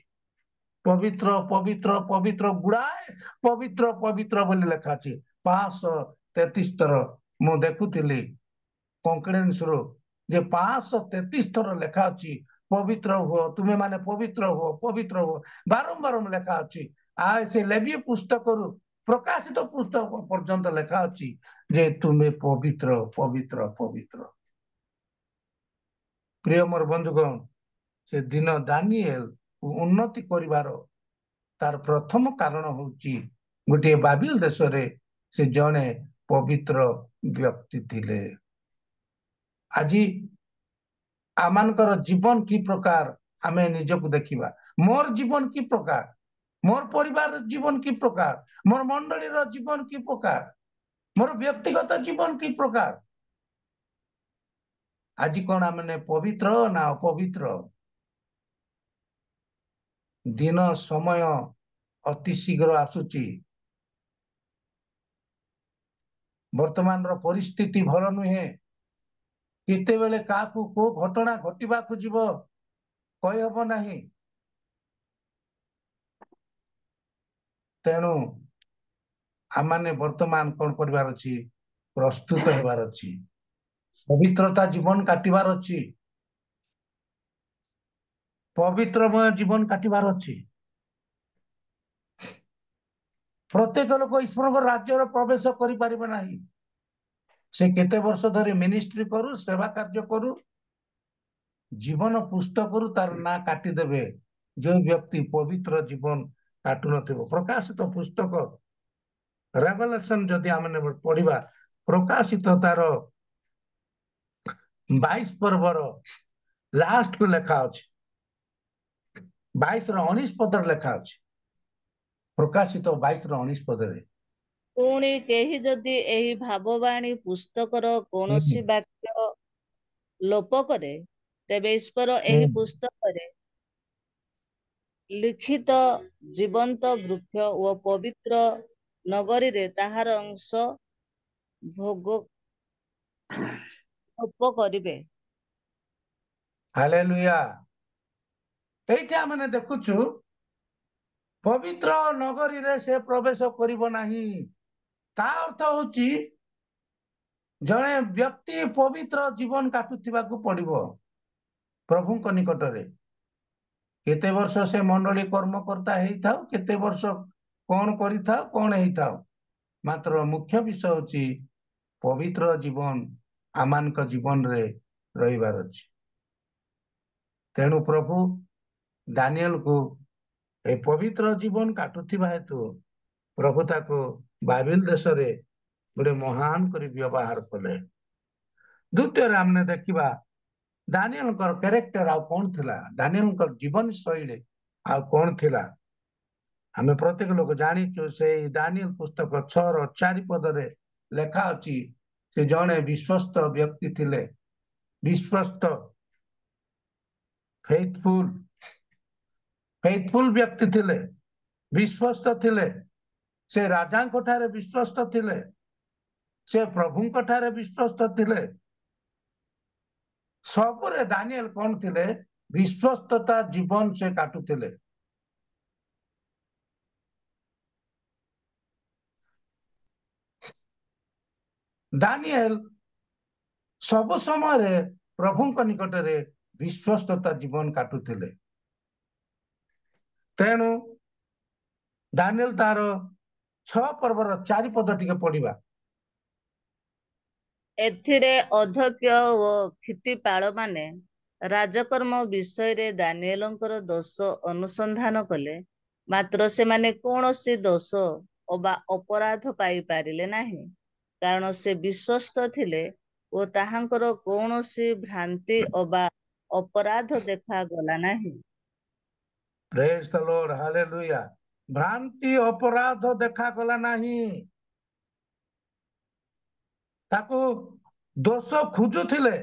ପବିତ୍ର ପବିତ୍ର ପବିତ୍ର, ଗୁଡାଏ ପବିତ୍ର ପବିତ୍ର ବୋଲି ଲେଖା ଅଛି। 533 ଥର ମୁଁ ଦେଖୁଥିଲି କଙ୍କଡେନ୍ସରୁ ଯେ 533 ଥର ଲେଖା ଅଛି ପବିତ୍ର ହୁଅ, ତୁମେ ମାନେ ପବିତ୍ର ହୁଅ, ପବିତ୍ର ହୁଅ, ବାରମ୍ବାର ଲେଖା ଅଛି। ଆଉ ସେ ଲେବୀୟ ପୁସ୍ତକରୁ ପ୍ରକାଶିତ ପୁସ୍ତକ ପର୍ଯ୍ୟନ୍ତ ଲେଖା ଅଛି ଯେ ତୁମେ ପବିତ୍ର ପବିତ୍ର ପବିତ୍ର। ପ୍ରିୟ ମୋର ବନ୍ଧୁଗଣ, ସେ ଦିନ ଦାନିଏଲ ଉନ୍ନତି କରିବାର ତାର ପ୍ରଥମ କାରଣ ହଉଛି ଗୋଟିଏ ବାବିଲ ଦେଶରେ ସେ ଜଣେ ପବିତ୍ର ବ୍ୟକ୍ତି ଥିଲେ। ଆଜି ଆମମାନଙ୍କର ଜୀବନ କି ପ୍ରକାର ଆମେ ନିଜକୁ ଦେଖିବା। ମୋର ଜୀବନ କି ପ୍ରକାର, ମୋର ପରିବାର ଜୀବନ କି ପ୍ରକାର, ମୋର ମଣ୍ଡଳୀର ଜୀବନ କି ପ୍ରକାର, ମୋର ବ୍ୟକ୍ତିଗତ ଜୀବନ କି ପ୍ରକାର। ଆଜି କଣ ଆମେ ପବିତ୍ର ନା ଅପବିତ୍ର? ଦିନ ସମୟ ଅତି ଶୀଘ୍ର ଆସୁଛି। ବର୍ତ୍ତମାନର ପରିସ୍ଥିତି ଭଲ ନୁହେଁ। କେତେବେଳେ କାହାକୁ କୋଉ ଘଟଣା ଘଟିବାକୁ ଯିବ କହିହବ ନାହିଁ। ତେଣୁ ଆମମାନେ ବର୍ତ୍ତମାନ କଣ କରିବାର ଅଛି? ପ୍ରସ୍ତୁତ ହେବାର ଅଛି। ପବିତ୍ରତା ଜୀବନ କାଟିବାର ଅଛି। ପବିତ୍ରମୟ ଜୀବନ କାଟିବାର ଅଛି। ପ୍ରତ୍ୟେକ ଲୋକ ଈଶ୍ୱରଙ୍କ ରାଜ୍ୟରେ ପ୍ରବେଶ କରିପାରିବେ ନାହିଁ। ସେ କେତେ ବର୍ଷ ଧରି ମିନିଷ୍ଟ୍ରି କରୁ, ସେବା କାର୍ଯ୍ୟ କରୁ, ଜୀବନ ପୁସ୍ତକରୁ ତାର ନାଁ କାଟିଦେବେ ଯେଉଁ ବ୍ୟକ୍ତି ପବିତ୍ର ଜୀବନ କାଟୁ ନଥିବ। ପ୍ରକାଶିତ ପୁସ୍ତକ ରେଭେଲେସନ ଯଦି ଆମେ ପଢିବା, ପ୍ରକାଶିତ ତାର 22 ପର୍ବର ଲାଷ୍ଟ କୁ ଲେଖା ଅଛି। 22 ର 19 ପଦରେ ଲେଖା ଅଛି। ପ୍ରକାଶିତ 22 ର 19 ପଦରେ, ପୁଣି କେହି ଯଦି ଏହି ଭାବବାଣୀ ପୁସ୍ତକର କୌଣସି ବାକ୍ୟ ଲୋପ କରେ, ତେବେ ଈଶ୍ୱର ଏହି ପୁସ୍ତକରେ ଲିଖିତ ଜୀବନ୍ତ ବୃକ୍ଷ ଓ ପବିତ୍ର ନଗରୀରେ ତାହାର ଅଂଶ ଭୋଗ ଲୋପ କରିବେ। ହାଲେଲୁୟା। ଏଇଠି ଆମେ ଦେଖୁଛୁ ପବିତ୍ର ନଗରୀରେ ସେ ପ୍ରବେଶ କରିବ ନାହିଁ। ତା ଅର୍ଥ ହଉଛି ଜଣେ ବ୍ୟକ୍ତି ପବିତ୍ର ଜୀବନ କାଟୁଥିବାକୁ ପଡିବ ପ୍ରଭୁଙ୍କ ନିକଟରେ। କେତେ ବର୍ଷ ସେ ମଣ୍ଡଳୀ କର୍ମକର୍ତ୍ତା ହେଇଥାଉ, କେତେ ବର୍ଷ କଣ କରିଥାଉ, କଣ ହେଇଥାଉ, ମାତ୍ର ମୁଖ୍ୟ ବିଷୟ ହଉଛି ପବିତ୍ର ଜୀବନ ଆମମାନଙ୍କ ଜୀବନରେ ରହିବାର ଅଛି। ତେଣୁ ପ୍ରଭୁ ଦାନିଏଲକୁ ଏ ପବିତ୍ର ଜୀବନ କାଟୁଥିବା ହେତୁ ପ୍ରଭୁ ତାକୁ ବାବିଲ ଦେଶରେ ଗୋଟେ ମହାନ କରି ବ୍ୟବହାର କଲେ। ଦ୍ୱିତୀୟରେ ଆମେ ଦେଖିବା ଦାନିଏଲଙ୍କର କ୍ୟାରେକ୍ଟର ଆଉ କଣ ଥିଲା, ଦାନିଏଲଙ୍କର ଜୀବନ ଶୈଳୀ ଆଉ କଣ ଥିଲା। ଆମେ ପ୍ରତ୍ୟେକ ଲୋକ ଜାଣିଛୁ ସେଇ ଦାନିଏଲ ପୁସ୍ତକ 6ର 4 ପଦରେ ଲେଖା ଅଛି ସେ ଜଣେ ବିଶ୍ୱସ୍ତ ବ୍ୟକ୍ତି ଥିଲେ। ବିଶ୍ୱସ୍ତ, ଫେଥଫୁଲ ବ୍ୟକ୍ତି ଥିଲେ, ବିଶ୍ୱସ୍ତ ଥିଲେ। ସେ ରାଜାଙ୍କ ଠାରେ ବିଶ୍ୱସ୍ତ ଥିଲେ, ସେ ପ୍ରଭୁଙ୍କ ଠାରେ ବିଶ୍ୱସ୍ତ ଥିଲେ। ସବୁରେ ଦାନିଏଲ କଣ ଥିଲେ? ବିଶ୍ୱସ୍ତତା ଜୀବନ ସେ କାଟୁଥିଲେ। ଦାନିଏଲ ସବୁ ସମୟରେ ପ୍ରଭୁଙ୍କ ନିକଟରେ ବିଶ୍ୱସ୍ତତା ଜୀବନ କାଟୁଥିଲେ। ତେଣୁ ଦାନିଏଲ ତାର 6 ପର୍ବର 4 ପଦ ଟିକେ ପଢିବା। ଏଥିରେ ଅଧ୍ୟକ୍ଷ ଓ କ୍ଷିତିପାଳମାନେ ରାଜକର୍ମ ବିଷୟରେ ଦାନିଏଲଙ୍କର ଦୋଷ ଅନୁସନ୍ଧାନ କଲେ, ମାତ୍ର ସେମାନେ କୌଣସି ଦୋଷ ଅବା ଅପରାଧ ପାଇପାରିଲେ ନାହିଁ, କାରଣ ସେ ବିଶ୍ୱସ୍ତ ଥିଲେ ଓ ତାହାଙ୍କର କୌଣସି ଭ୍ରାନ୍ତି ଅବା ଅପରାଧ ଦେଖାଗଲା ନାହିଁ। ପ୍ରେଜ୍ ଦ ଲର୍ଡ, ହାଲେଲୁୟା। ଭ୍ରାନ୍ତି ଅପରାଧ ଦେଖାଗଲା ନାହିଁ। ତାକୁ ଦୋଷ ଖୋଜୁଥିଲେ,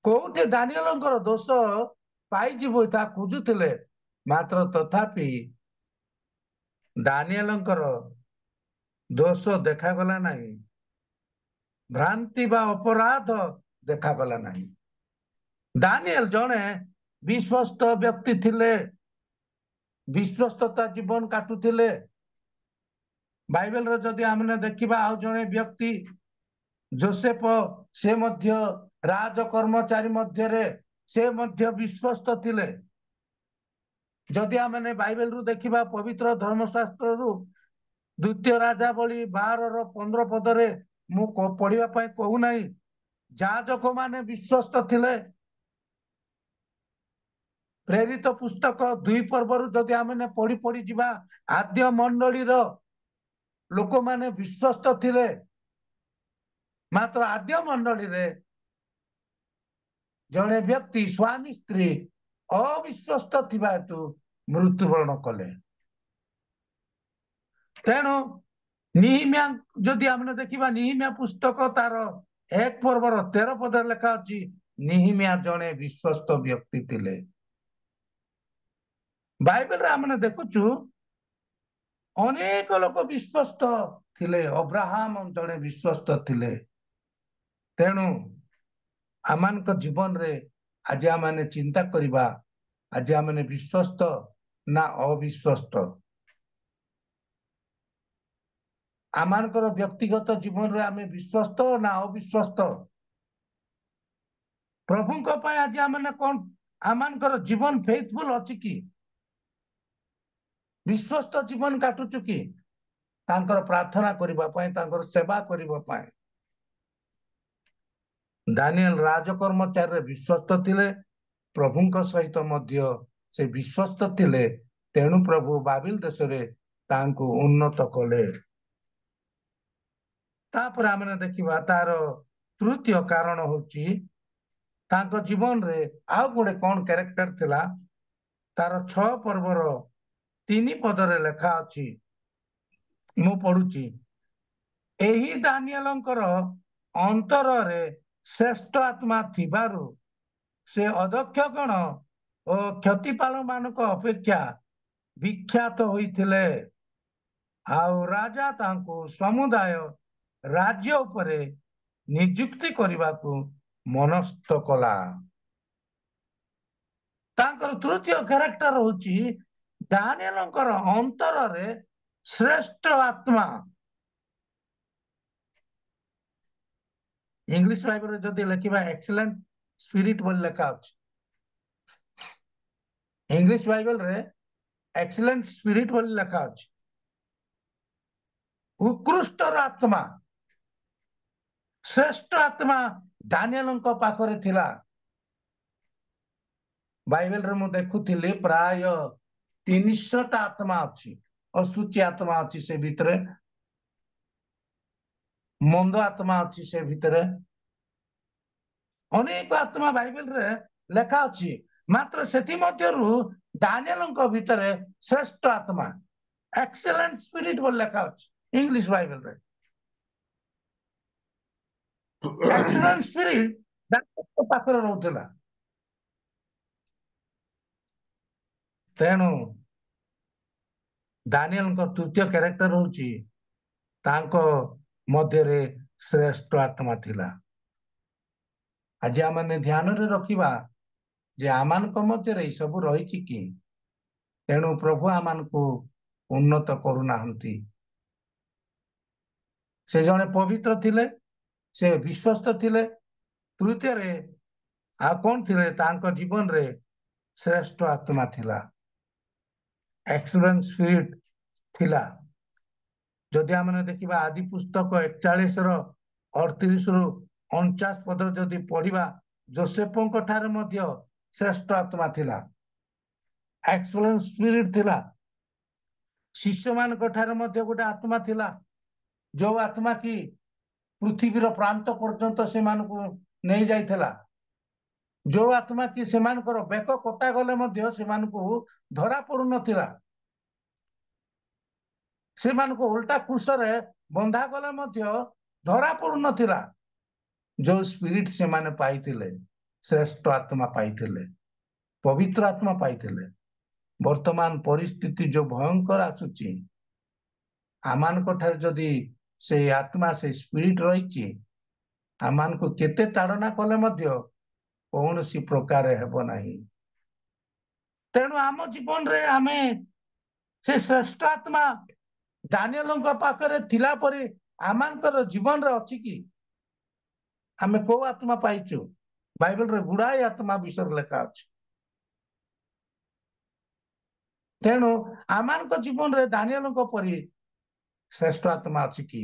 କୋଉଠି ଦାନିଏଲଙ୍କର ଦୋଷ ପାଇଯିବ ତାହା ଖୋଜୁଥିଲେ, ମାତ୍ର ତଥାପି ଦାନିଏଲଙ୍କର ଦୋଷ ଦେଖାଗଲା ନାହିଁ, ଭ୍ରାନ୍ତି ବା ଅପରାଧ ଦେଖାଗଲା ନାହିଁ। ଦାନିଏଲ ଜଣେ ବିଶ୍ୱସ୍ତ ବ୍ୟକ୍ତି ଥିଲେ, ବିଶ୍ୱସ୍ତତା ଜୀବନ କାଟୁଥିଲେ। ବାଇବେଲର ଯଦି ଆମେ ଦେଖିବା ଆଉ ଜଣେ ବ୍ୟକ୍ତି ଯୋସେଫ, ସେ ମଧ୍ୟ ରାଜ କର୍ମଚାରୀ ମଧ୍ୟରେ ସେ ମଧ୍ୟ ବିଶ୍ୱସ୍ତ ଥିଲେ। ଯଦି ଆମେ ବାଇବେଲରୁ ଦେଖିବା, ପବିତ୍ର ଧର୍ମଶାସ୍ତ୍ରରୁ ଦ୍ୱିତୀୟ ରାଜାବଳୀ 12-15 ପଦରେ ମୁଁ ପଢିବା ପାଇଁ କହୁନାହିଁ। ଯାଜକ ମାନେ ବିଶ୍ୱସ୍ତ ଥିଲେ। ପ୍ରେରିତ ପୁସ୍ତକ 2 ପର୍ବରୁ ଯଦି ଆମେ ପଢି ଯିବା, ଆଦ୍ୟ ମଣ୍ଡଳୀର ଲୋକମାନେ ବିଶ୍ୱସ୍ତ ଥିଲେ। ମାତ୍ର ଆଦ୍ୟ ମଣ୍ଡଳୀରେ ଜଣେ ବ୍ୟକ୍ତି ସ୍ୱାମୀ ସ୍ତ୍ରୀ ଅବିଶ୍ୱସ୍ତ ଥିବା ହେତୁ ମୃତ୍ୟୁବରଣ କଲେ। ତେଣୁ ନିହିମିଆ ଯଦି ଆମେ ଦେଖିବା, ନିହିମିଆ ପୁସ୍ତକ ତାର 1 ପର୍ବର 13 ପଦରେ ଲେଖା ଅଛି, ନିହିମିଆ ଜଣେ ବିଶ୍ୱସ୍ତ ବ୍ୟକ୍ତି ଥିଲେ। ବାଇବେଲରେ ଆମେ ଦେଖୁଛୁ ଅନେକ ଲୋକ ବିଶ୍ୱସ୍ତ ଥିଲେ। ଅବ୍ରାହମ ଜଣେ ବିଶ୍ୱସ୍ତ ଥିଲେ। ତେଣୁ ଆମମାନଙ୍କ ଜୀବନରେ ଆଜି ଆମେ ଚିନ୍ତା କରିବା, ଆଜି ଆମେ ବିଶ୍ୱସ୍ତ ନା ଅବିଶ୍ୱସ୍ତ? ଆମମାନଙ୍କର ବ୍ୟକ୍ତିଗତ ଜୀବନରେ ଆମେ ବିଶ୍ୱସ୍ତ ନା ଅବିଶ୍ୱସ୍ତ? ପ୍ରଭୁଙ୍କ ପାଇଁ ଆଜି ଆମେ କଣ ଆମମାନଙ୍କର ଜୀବନ ଫେଥଫୁଲ ଅଛି କି? ବିଶ୍ୱସ୍ତ ଜୀବନ କାଟୁଛୁ କି? ତାଙ୍କର ପ୍ରାର୍ଥନା କରିବା ପାଇଁ, ତାଙ୍କର ସେବା କରିବା ପାଇଁ। ଦାନିଏଲ ରାଜକର୍ମଚାରୀରେ ବିଶ୍ୱସ୍ତ ଥିଲେ। ପ୍ରଭୁଙ୍କ ସହିତ ମଧ୍ୟ ସେ ବିଶ୍ୱସ୍ତ ଥିଲେ। ତେଣୁ ପ୍ରଭୁ ବାବିଲ ଦେଶରେ ତାଙ୍କୁ ଉନ୍ନତ କଲେ। ତାପରେ ଆମେ ଦେଖିବା ତାର ତୃତୀୟ କାରଣ ହଉଛି ତାଙ୍କ ଜୀବନରେ ଆଉ ଗୋଟେ କଣ କ୍ୟାରେକ୍ଟର ଥିଲା। ତାର 6 ପର୍ବର 3 ପଦରେ ଲେଖା ଅଛି, ମୁଁ ପଢୁଛି। ଏହି ଦାନିଏଲଙ୍କର ଅନ୍ତରରେ ଶ୍ରେଷ୍ଠ ଆତ୍ମା ଥିବାରୁ ସେ ଅଧ୍ୟକ୍ଷ ଗଣ ଓ କ୍ଷତିପାଳ ମାନଙ୍କ ଅପେକ୍ଷା ବିଖ୍ୟାତ ହୋଇଥିଲେ। ଆଉ ରାଜା ତାଙ୍କୁ ସମୁଦାୟ ରାଜ୍ୟ ଉପରେ ନିଯୁକ୍ତି କରିବାକୁ ମନସ୍ଥ କଲା। ତାଙ୍କର ତୃତୀୟ କ୍ୟାରେକ୍ଟର ହଉଛି ଦାନିଏଲଙ୍କର ଅନ୍ତରରେ ଶ୍ରେଷ୍ଠ ଆତ୍ମା। ଇଂଲିଶ ବାଇବେଲରେ ଯଦି ଲେଖିବା ଏକ୍ସେଲେଣ୍ଟ ସ୍ପିରିଟ ବୋଲି ଲେଖା ଅଛି। ଇଂଲିଶ ବାଇବେଲରେ ଏକ୍ସେଲେଣ୍ଟ ସ୍ପିରିଟ ବୋଲି ଲେଖା ଅଛି। ଉତ୍କୃଷ୍ଟର ଆତ୍ମା, ଶ୍ରେଷ୍ଠ ଆତ୍ମା ଦାନିଏଲଙ୍କ ପାଖରେ ଥିଲା। ବାଇବେଲରେ ମୁଁ ଦେଖୁଥିଲି ପ୍ରାୟ 300ଟା ଆତ୍ମା ଅଛି, ଅଶୁଚି ଆତ୍ମା ଅଛି ସେ ଭିତରେ, ମନ୍ଦ ଆତ୍ମା ଅଛି ସେ ଭିତରେ, ଅନେକ ଆତ୍ମା ବାଇବେଲରେ ଲେଖା ଅଛି। ମାତ୍ର ସେଥିମଧ୍ୟରୁ ଦାନିଏଲଙ୍କ ଭିତରେ ଶ୍ରେଷ୍ଠ ଆତ୍ମା, ଏକ୍ସେଲେଣ୍ଟ ସ୍ପିରିଟ ବୋଲି ଲେଖା ଅଛି ଇଂଲିଶ ବାଇବେଲରେ। ଏକ୍ସେଲେଣ୍ଟ ସ୍ପିରିଟ ଦାନିଏଲଙ୍କ ପାଖରେ ରହୁଥିଲା। ତେଣୁ ଦାନିଏଲଙ୍କ ତୃତୀୟ କ୍ୟାରେକ୍ଟର ହଉଛି ତାଙ୍କ ମଧ୍ୟରେ ଶ୍ରେଷ୍ଠ ଆତ୍ମା ଥିଲା। ଆଜି ଆମେ ଧ୍ୟାନରେ ରଖିବା ଯେ ଆମମାନଙ୍କ ମଧ୍ୟରେ ଏଇ ସବୁ ରହିଛି କି? ତେଣୁ ପ୍ରଭୁ ଆମମାନଙ୍କୁ ଉନ୍ନତ କରୁନାହାନ୍ତି। ସେ ଜଣେ ପବିତ୍ର ଥିଲେ, ସେ ବିଶ୍ୱସ୍ତ ଥିଲେ। ତୃତୀୟରେ ଆଉ କଣ ଥିଲେ? ତାଙ୍କ ଜୀବନରେ ଶ୍ରେଷ୍ଠ ଆତ୍ମା ଥିଲା, ଏକ୍ସେଲେଣ୍ଟ ସ୍ପିରିଟ ଥିଲା। ଯଦି ଆମେ ଦେଖିବା ଆଦି ପୁସ୍ତକ 41-38 ପଦରେ ଯଦି ପଢିବା, ଯୋସେଫଙ୍କ ଠାରେ ମଧ୍ୟ ଶ୍ରେଷ୍ଠ ଆତ୍ମା ଥିଲା, ଏକ୍ସେଲେଣ୍ଟ ସ୍ପିରିଟ ଥିଲା। ଶିଷ୍ୟମାନଙ୍କ ଠାରେ ମଧ୍ୟ ଗୋଟେ ଆତ୍ମା ଥିଲା, ଯୋଉ ଆତ୍ମା କି ପୃଥିବୀର ପ୍ରାନ୍ତ ପର୍ଯ୍ୟନ୍ତ ସେମାନଙ୍କୁ ନେଇ ଯାଇଥିଲା, ଯୋଉ ଆତ୍ମା କି ସେମାନଙ୍କର ବେକ କଟା ଗଲେ ମଧ୍ୟ ସେମାନଙ୍କୁ ଧରା ପଡୁନଥିଲା, ସେମାନଙ୍କୁ ଉଲ୍ଟା କ୍ରୁଶରେ ବନ୍ଧା ଗଲେ ମଧ୍ୟ ଧରା ପଡୁନଥିଲା। ଯୋଉ ସ୍ପିରିଟ ସେମାନେ ପାଇଥିଲେ, ଶ୍ରେଷ୍ଠ ଆତ୍ମା ପାଇଥିଲେ, ପବିତ୍ର ଆତ୍ମା ପାଇଥିଲେ। ବର୍ତ୍ତମାନ ପରିସ୍ଥିତି ଯୋଉ ଭୟଙ୍କର ଆସୁଛି, ଆମମାନଙ୍କ ଠାରେ ଯଦି ସେଇ ଆତ୍ମା, ସେଇ ସ୍ପିରିଟ ରହିଛି, ଆମମାନଙ୍କୁ କେତେ ତାଡନା କଲେ ମଧ୍ୟ କୌଣସି ପ୍ରକାର ହେବ ନାହିଁ। ତେଣୁ ଆମ ଜୀବନରେ ଆମେ ସେ ଶ୍ରେଷ୍ଠ ଆତ୍ମା ଦାନିଏଲଙ୍କ ପାଖରେ ଥିଲା ପରି ଆମମାନଙ୍କର ଜୀବନରେ ଅଛି କି? ଆମେ କୋଉ ଆତ୍ମା ପାଇଛୁ? ବାଇବେଲରେ ଗୁଡାଏ ଆତ୍ମା ବିଷୟରେ ଲେଖା ଅଛି। ତେଣୁ ଆମମାନଙ୍କ ଜୀବନରେ ଦାନିଏଲଙ୍କ ପରି ଶ୍ରେଷ୍ଠ ଆତ୍ମା ଅଛି କି?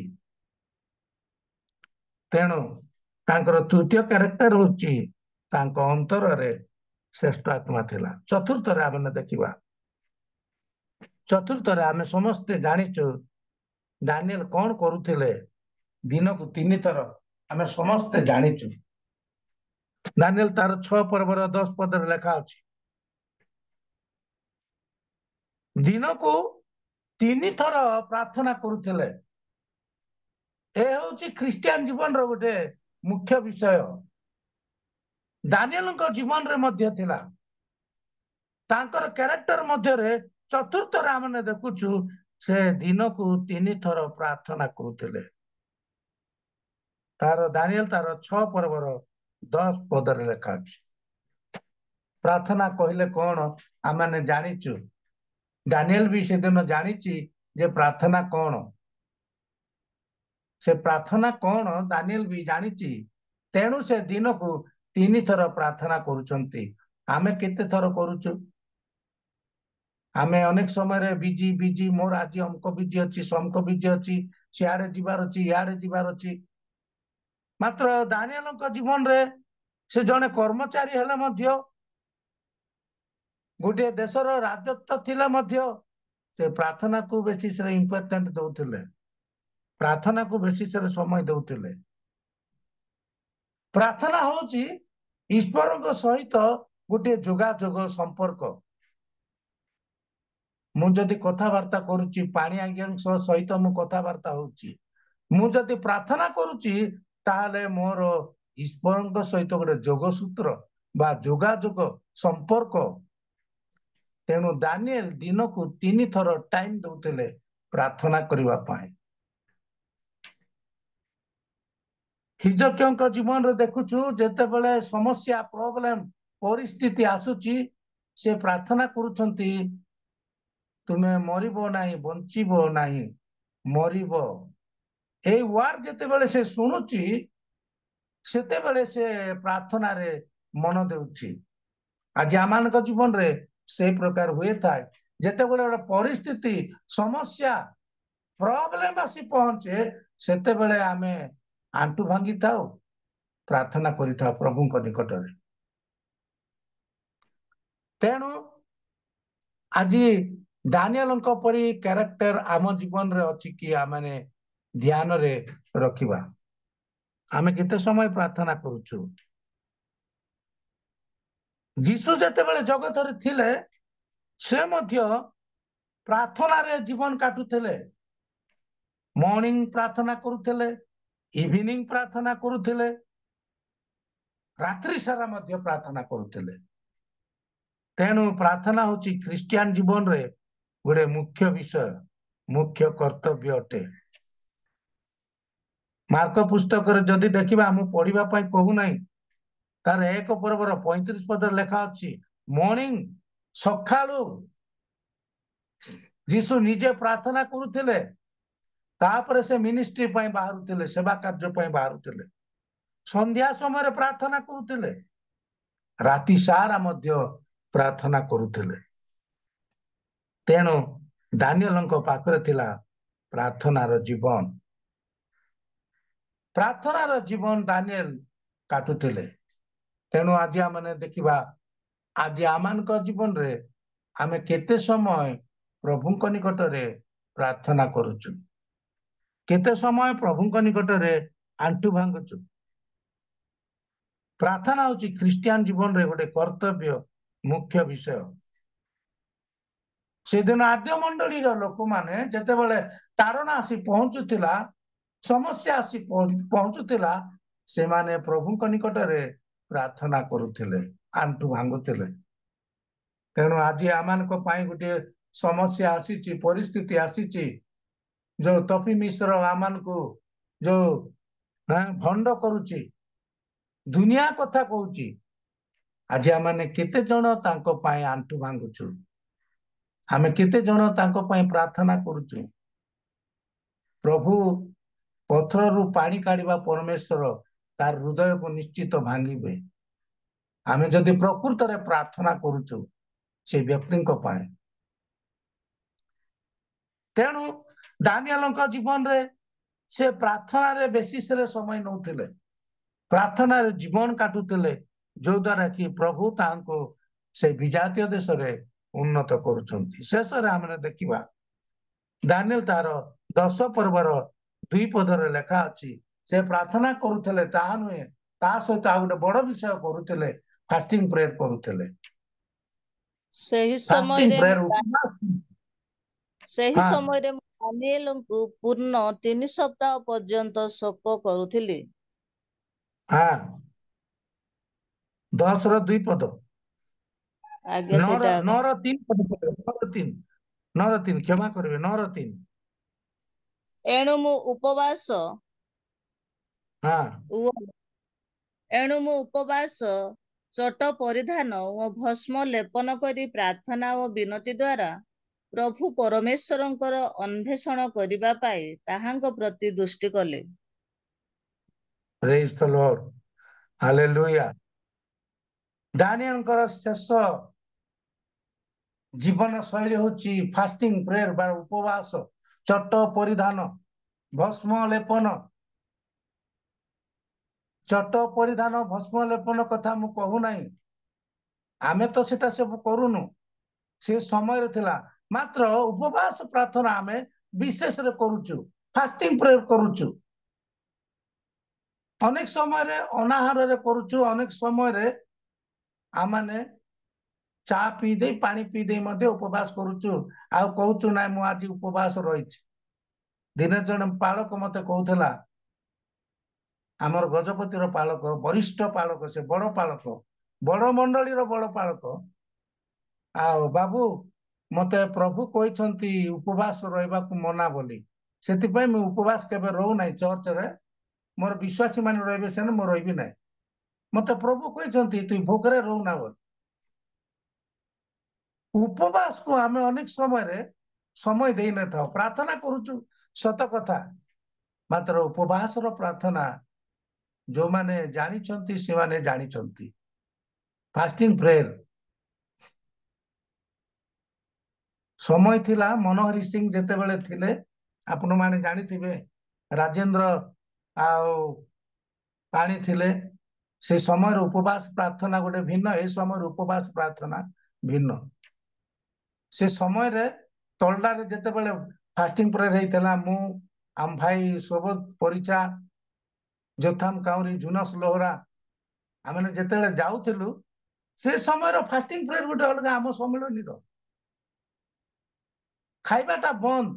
ତେଣୁ ତାଙ୍କର ତୃତୀୟ କ୍ୟାରେକ୍ଟର ହଉଛି ତାଙ୍କ ଅନ୍ତରରେ ଶ୍ରେଷ୍ଠ ଆତ୍ମା ଥିଲା। ଚତୁର୍ଥରେ ଆମେ ଦେଖିବା, ଚତୁର୍ଥରେ ଆମେ ସମସ୍ତେ ଜାଣିଛୁ ଦାନିଏଲ କଣ କରୁଥିଲେ। ଦିନକୁ 3 ଥର ଆମେ ସମସ୍ତେ ଜାଣିଛୁ। ଦାନିଏଲ ତାର 6 ପର୍ବର 10 ପଦରେ ଲେଖା ଅଛି, ଦିନକୁ 3 ଥର ପ୍ରାର୍ଥନା କରୁଥିଲେ। ଏ ହେଉଛି ଖ୍ରୀଷ୍ଟିଆନ ଜୀବନର ଗୋଟେ ମୁଖ୍ୟ ବିଷୟ। ଦାନିଏଲଙ୍କ ଜୀବନରେ ମଧ୍ୟ ଥିଲା। ତାଙ୍କର କ୍ୟାରେକ୍ଟର ମଧ୍ୟରେ ଚତୁର୍ଥରେ ଆମେ ଦେଖୁଛୁ ସେ ଦିନକୁ 3 ଥର ପ୍ରାର୍ଥନା କରୁଥିଲେ। ତାର ଦାନିଏଲ ତାର 6 ପର୍ବର 10 ପଦରେ ଲେଖା ଅଛି। ପ୍ରାର୍ଥନା କହିଲେ କଣ ଆମେ ଜାଣିଛୁ। ଦାନିଏଲ ବି ସେଦିନ ଜାଣିଛି ଯେ ପ୍ରାର୍ଥନା କଣ। ସେ ପ୍ରାର୍ଥନା କଣ ଦାନିଏଲ ବି ଜାଣିଛି। ତେଣୁ ସେ ଦିନକୁ 3 ଥର ପ୍ରାର୍ଥନା କରୁଛନ୍ତି। ଆମେ କେତେ ଥର କରୁଛୁ? ଆମେ ଅନେକ ସମୟରେ ବିଜି ମୋର ଆଜି ଅମକ ବିଜି ଅଛି, ସମକ ବିଜି ଅଛି, ସିଆଡେ ଯିବାର ଅଛି, ଇଆଡେ ଯିବାର ଅଛି। ମାତ୍ର ଦାନିଏଲଙ୍କ ଜୀବନରେ ସେ ଜଣେ କର୍ମଚାରୀ ହେଲେ ମଧ୍ୟ, ଗୋଟିଏ ଦେଶର ରାଜତ୍ୱ ଥିଲେ ମଧ୍ୟ ସେ ପ୍ରାର୍ଥନାକୁ ବେଶୀ ଇମ୍ପୋର୍ଟାଣ୍ଟ ଦଉଥିଲେ। ପ୍ରାର୍ଥନାକୁ ବେଶୀ ସମୟ ଦଉଥିଲେ। ପ୍ରାର୍ଥନା ହଉଛି ଈଶ୍ୱରଙ୍କ ସହିତ ଗୋଟିଏ ଯୋଗାଯୋଗ ସମ୍ପର୍କ। ମୁଁ ଯଦି କଥାବାର୍ତ୍ତା କରୁଛି, ପାଣି ଆଜ୍ଞାଙ୍କ ସହିତ ମୁଁ କଥାବାର୍ତ୍ତା ହଉଛି, ମୁଁ ଯଦି ପ୍ରାର୍ଥନା କରୁଛି ତାହେଲେ ମୋର ଈଶ୍ୱରଙ୍କ ସହିତ ଗୋଟେ ଯୋଗସୂତ୍ର ବା ଯୋଗାଯୋଗ ସମ୍ପର୍କ। ତେଣୁ ଦାନିଏଲ ଦିନକୁ 3 ଥର ଟାଇମ ଦଉଥିଲେ ପ୍ରାର୍ଥନା କରିବା ପାଇଁ। ହିଜକିୟଙ୍କ ଜୀବନରେ ଦେଖୁଛୁ, ଯେତେବେଳେ ସମସ୍ୟା, ପ୍ରୋବ୍ଲେମ, ପରିସ୍ଥିତି ଆସୁଛି ସେ ପ୍ରାର୍ଥନା କରୁଛନ୍ତି, ତୁମେ ମରିବ ନାହିଁ, ବଞ୍ଚିବ ନାହିଁ, ମରିବ। ଏଇ ୱାର୍ଡ ଯେତେବେଳେ ସେ ଶୁଣୁଛି ସେତେବେଳେ ସେ ପ୍ରାର୍ଥନାରେ ମନ ଦେଉଛି। ଆଜି ଆମମାନଙ୍କ ଜୀବନରେ ସେଇ ପ୍ରକାର ହୁଏ ଥାଏ। ଯେତେବେଳେ ଗୋଟେ ପରିସ୍ଥିତି, ସମସ୍ୟା, ପ୍ରୋବ୍ଲେମ ଆସି ପହଞ୍ଚେ ସେତେବେଳେ ଆମେ ଆଣ୍ଠୁ ଭାଙ୍ଗିଥାଉ, ପ୍ରାର୍ଥନା କରିଥାଉ ପ୍ରଭୁଙ୍କ ନିକଟରେ। ତେଣୁ ଆଜି ଦାନିଏଲଙ୍କ ପରି କ୍ୟାରେକ୍ଟର ଆମ ଜୀବନରେ ଅଛି କି ଆମେ ଧ୍ୟାନରେ ରଖିବା। ଆମେ କେତେ ସମୟ ପ୍ରାର୍ଥନା କରୁଛୁ? ଯୀଶୁ ଯେତେବେଳେ ଜଗତରେ ଥିଲେ ସେ ମଧ୍ୟ ପ୍ରାର୍ଥନାରେ ଜୀବନ କାଟୁଥିଲେ। ମର୍ଣ୍ଣିଂ ପ୍ରାର୍ଥନା କରୁଥିଲେ, ଇଭିନିଂ ପ୍ରାର୍ଥନା କରୁଥିଲେ, ରାତ୍ରି ସାରା ମଧ୍ୟ ପ୍ରାର୍ଥନା କରୁଥିଲେ। ତେଣୁ ପ୍ରାର୍ଥନା ହଉଛି ଖ୍ରୀଷ୍ଟିଆନ ଜୀବନରେ ଗୋଟେ ମୁଖ୍ୟ ବିଷୟ, ମୁଖ୍ୟ କର୍ତ୍ତବ୍ୟ ଅଟେ। ମାର୍କ ପୁସ୍ତକରେ ଯଦି ଦେଖିବା, ମୁଁ ପଢିବା ପାଇଁ କହୁନାହିଁ, ତାର 1 ପର୍ବର 35 ପଦରେ ଲେଖା ଅଛି, ମର୍ଣ୍ଣିଂ, ସକାଳୁ ଯୀଶୁ ନିଜେ ପ୍ରାର୍ଥନା କରୁଥିଲେ, ତାପରେ ସେ ମିନିଷ୍ଟ୍ରି ପାଇଁ ବାହାରୁଥିଲେ, ସେବା କାର୍ଯ୍ୟ ପାଇଁ ବାହାରୁଥିଲେ। ସନ୍ଧ୍ୟା ସମୟରେ ପ୍ରାର୍ଥନା କରୁଥିଲେ, ରାତି ସାରା ମଧ୍ୟ ପ୍ରାର୍ଥନା କରୁଥିଲେ। ତେଣୁ ଦାନିଏଲଙ୍କ ପାଖରେ ଥିଲା ପ୍ରାର୍ଥନାର ଜୀବନ। ପ୍ରାର୍ଥନାର ଜୀବନ ଦାନିଏଲ କାଟୁଥିଲେ। ତେଣୁ ଆଜି ଆମେ ଦେଖିବା, ଆଜି ଆମମାନଙ୍କ ଜୀବନରେ ଆମେ କେତେ ସମୟ ପ୍ରଭୁଙ୍କ ନିକଟରେ ପ୍ରାର୍ଥନା କରୁଛୁ? କେତେ ସମୟ ପ୍ରଭୁଙ୍କ ନିକଟରେ ଆଣ୍ଠୁ ଭାଙ୍ଗୁଛୁ? ପ୍ରାର୍ଥନା ହଉଛି ଖ୍ରୀଷ୍ଟିଆନ ଜୀବନରେ ଗୋଟେ କର୍ତ୍ତବ୍ୟ, ମୁଖ୍ୟ ବିଷୟ। ସେଦିନ ଆଦ୍ୟ ମଣ୍ଡଳୀର ଲୋକମାନେ ଯେତେବେଳେ ତାରଣା ଆସି ପହଞ୍ଚୁଥିଲା, ସମସ୍ୟା ଆସି ପହଞ୍ଚୁଥିଲା, ସେମାନେ ପ୍ରଭୁଙ୍କ ନିକଟରେ ପ୍ରାର୍ଥନା କରୁଥିଲେ, ଆଣ୍ଠୁ ଭାଙ୍ଗୁଥିଲେ। ତେଣୁ ଆଜି ଆମମାନଙ୍କ ପାଇଁ ଗୋଟିଏ ସମସ୍ୟା ଆସିଛି, ପରିସ୍ଥିତି ଆସିଛି, ଯୋଉ ତପି ମିଶ୍ର ଆମମାନଙ୍କୁ ଯୋଉ ଭଣ୍ଡ କରୁଛି, ଦୁନିଆ କଥା କହୁଛି, ଆଜି ଆମେ କେତେ ଜଣ ତାଙ୍କ ପାଇଁ ଆଣ୍ଠୁ ଭାଙ୍ଗୁଛୁ? ଆମେ କେତେ ଜଣ ତାଙ୍କ ପାଇଁ ପ୍ରାର୍ଥନା କରୁଛୁ? ପ୍ରଭୁ ପଥରରୁ ପାଣି କାଢିବା ପରମେଶ୍ୱର ତାର ହୃଦୟକୁ ନିଶ୍ଚିତ ଭାଙ୍ଗିବେ। ଆମେ ଯଦି ପ୍ରକୃତରେ ପ୍ରାର୍ଥନା କରୁଛୁ ସେ ବ୍ୟକ୍ତିଙ୍କ ପାଇଁ। ତେଣୁ ଦାନିଏଲଙ୍କ ଜୀବନରେ ସେ ପ୍ରାର୍ଥନାରେ ବେସିସରେ ସମୟ ନଉଥିଲେ, ପ୍ରାର୍ଥନାରେ ଜୀବନ କାଟୁଥିଲେ, ଯୋଉ ଦ୍ୱାରା କି ପ୍ରଭୁ ତାଙ୍କୁ ସେ ବିଜାତୀୟ ଦେଶରେ ଉନ୍ନତ କରୁଛନ୍ତି। ଶେଷରେ ଆମେ ଦେଖିବା ଦାନିଏଲ ତାର 10 ପର୍ବର 2 ପଦରେ ଲେଖା ଅଛି, ସେ ପ୍ରାର୍ଥନା କରୁଥିଲେ ତାହା ନୁହେଁ, ତା ସହିତ ଆଉ ଗୋଟେ ବଡ ବିଷୟ କରୁଥିଲେ, ଫାଷ୍ଟିଂ ପ୍ରେୟର କରୁଥିଲେ। ସେହି ଫାଷ୍ଟିଂ ସମୟରେ ପ୍ରେୟର ସେହି ସମୟରେ ମୁଁ ଦାନିଏଲଙ୍କୁ ପୂର୍ଣ୍ଣ 3 ସପ୍ତାହ ପର୍ଯ୍ୟନ୍ତ ଶୋକ କରୁଥିଲି। 10ର 2 ପଦ, ଆଜ୍ଞା, 9ର ସେଇଟା 3 ପଦ, 9ର 3 କ୍ଷମା କରିବେ, 9ର 3। ଏଣୁ ମୁଁ ଉପବାସ ଚଟ ପରିଧାନ ଓ ଭସ୍ମ ଲେପନ କରି ପ୍ରାର୍ଥନା ଓ ବିନତି ଦ୍ୱାରା ପ୍ରଭୁ ପରମେଶ୍ୱରଙ୍କର ଅନ୍ୱେଷଣ କରିବା ପାଇଁ ତାହାଙ୍କ ପ୍ରତି ଦୃଷ୍ଟି କଲେ। ପ୍ରେଜ୍ ଦ ଲର୍ଡ, ହାଲେଲୁୟା। ଦାନିଏଲଙ୍କର ଶେଷ ଜୀବନ ଶୈଳୀ ହଉଛି ଫାଷ୍ଟିଂ ପ୍ରେୟର ବା ଉପବାସ, ଚଟ ପରିଧାନ, ଭସ୍ମ ଲେପନ। ଚଟ ପରିଧାନ, ଭସ୍ମ ଲେପନ କଥା ମୁଁ କହୁନାହିଁ, ଆମେ ତ ସେଟା ସବୁ କରୁନୁ, ସେ ସମୟରେ ଥିଲା। ମାତ୍ର ଉପବାସ ପ୍ରାର୍ଥନା ଆମେ ବିଶେଷରେ କରୁଛୁ, ଫାଷ୍ଟିଂ ପ୍ରେୟର କରୁଛୁ। ଅନେକ ସମୟରେ ଅନାହାରରେ କରୁଛୁ, ଅନେକ ସମୟରେ ଆମମାନେ ଚା ପିଇ ଦେଇ ପାଣି ପିଇ ଦେଇ ମଧ୍ୟ ଉପବାସ କରୁଛୁ, ଆଉ କହୁଛୁ ନାଇଁ ମୁଁ ଆଜି ଉପବାସ ରହିଛି। ଦିନେ ଜଣେ ପାଳକ ମତେ କହୁଥିଲା, ଆମର ଗଜପତିର ପାଳକ, ବରିଷ୍ଠ ପାଳକ, ସେ ବଡ ପାଳକ, ବଡ ମଣ୍ଡଳୀର ବଡ ପାଳକ, ଆଉ ବାବୁ ମତେ ପ୍ରଭୁ କହିଛନ୍ତି ଉପବାସ ରହିବାକୁ ମନା ବୋଲି, ସେଥିପାଇଁ ମୁଁ ଉପବାସ କେବେ ରହୁନାହିଁ ଚର୍ଚ୍ଚରେ, ମୋର ବିଶ୍ୱାସୀ ମାନେ ରହିବେ ସେନେ ମୁଁ ରହିବି ନାହିଁ, ମତେ ପ୍ରଭୁ କହିଛନ୍ତି ତୁଇ ଭୋକରେ ରହୁନା ବୋଲି। ଉପବାସକୁ ଆମେ ଅନେକ ସମୟରେ ସମୟ ଦେଇନଥାଉ, ପ୍ରାର୍ଥନା କରୁଛୁ ସତ କଥା, ମାତ୍ର ଉପବାସର ପ୍ରାର୍ଥନା ଯୋଉମାନେ ଜାଣିଛନ୍ତି ସେମାନେ ଜାଣିଛନ୍ତି। ଫାଷ୍ଟିଂ ପ୍ରେୟର ସମୟ ଥିଲା, ମନୋହରି ସିଂ ଯେତେବେଳେ ଥିଲେ, ଆପଣ ମାନେ ଜାଣିଥିବେ, ରାଜେନ୍ଦ୍ର ଆଉ ପାଣି ଥିଲେ, ସେ ସମୟର ଉପବାସ ପ୍ରାର୍ଥନା ଗୋଟେ ଭିନ୍ନ, ଏ ସମୟର ଉପବାସ ପ୍ରାର୍ଥନା ଭିନ୍ନ। ସେ ସମୟରେ ତଳଡାରେ ଯେତେବେଳେ ଫାଷ୍ଟିଂ ପ୍ରେୟର ହେଇଥିଲା, ମୁଁ ଆମ ଭାଇ ସୁବୋଧ ପରିଚା, ଯୋଥାମ କାଉରୀ, ଜୁନସ ଲୋହରା, ଆମେ ଯେତେବେଳେ ଯାଉଥିଲୁ, ସେ ସମୟର ଫାଷ୍ଟିଂ ପ୍ରେୟର ଗୋଟେ ଅଲଗା। ଆମ ସମ୍ମିଳନୀର ଖାଇବାଟା ବନ୍ଦ,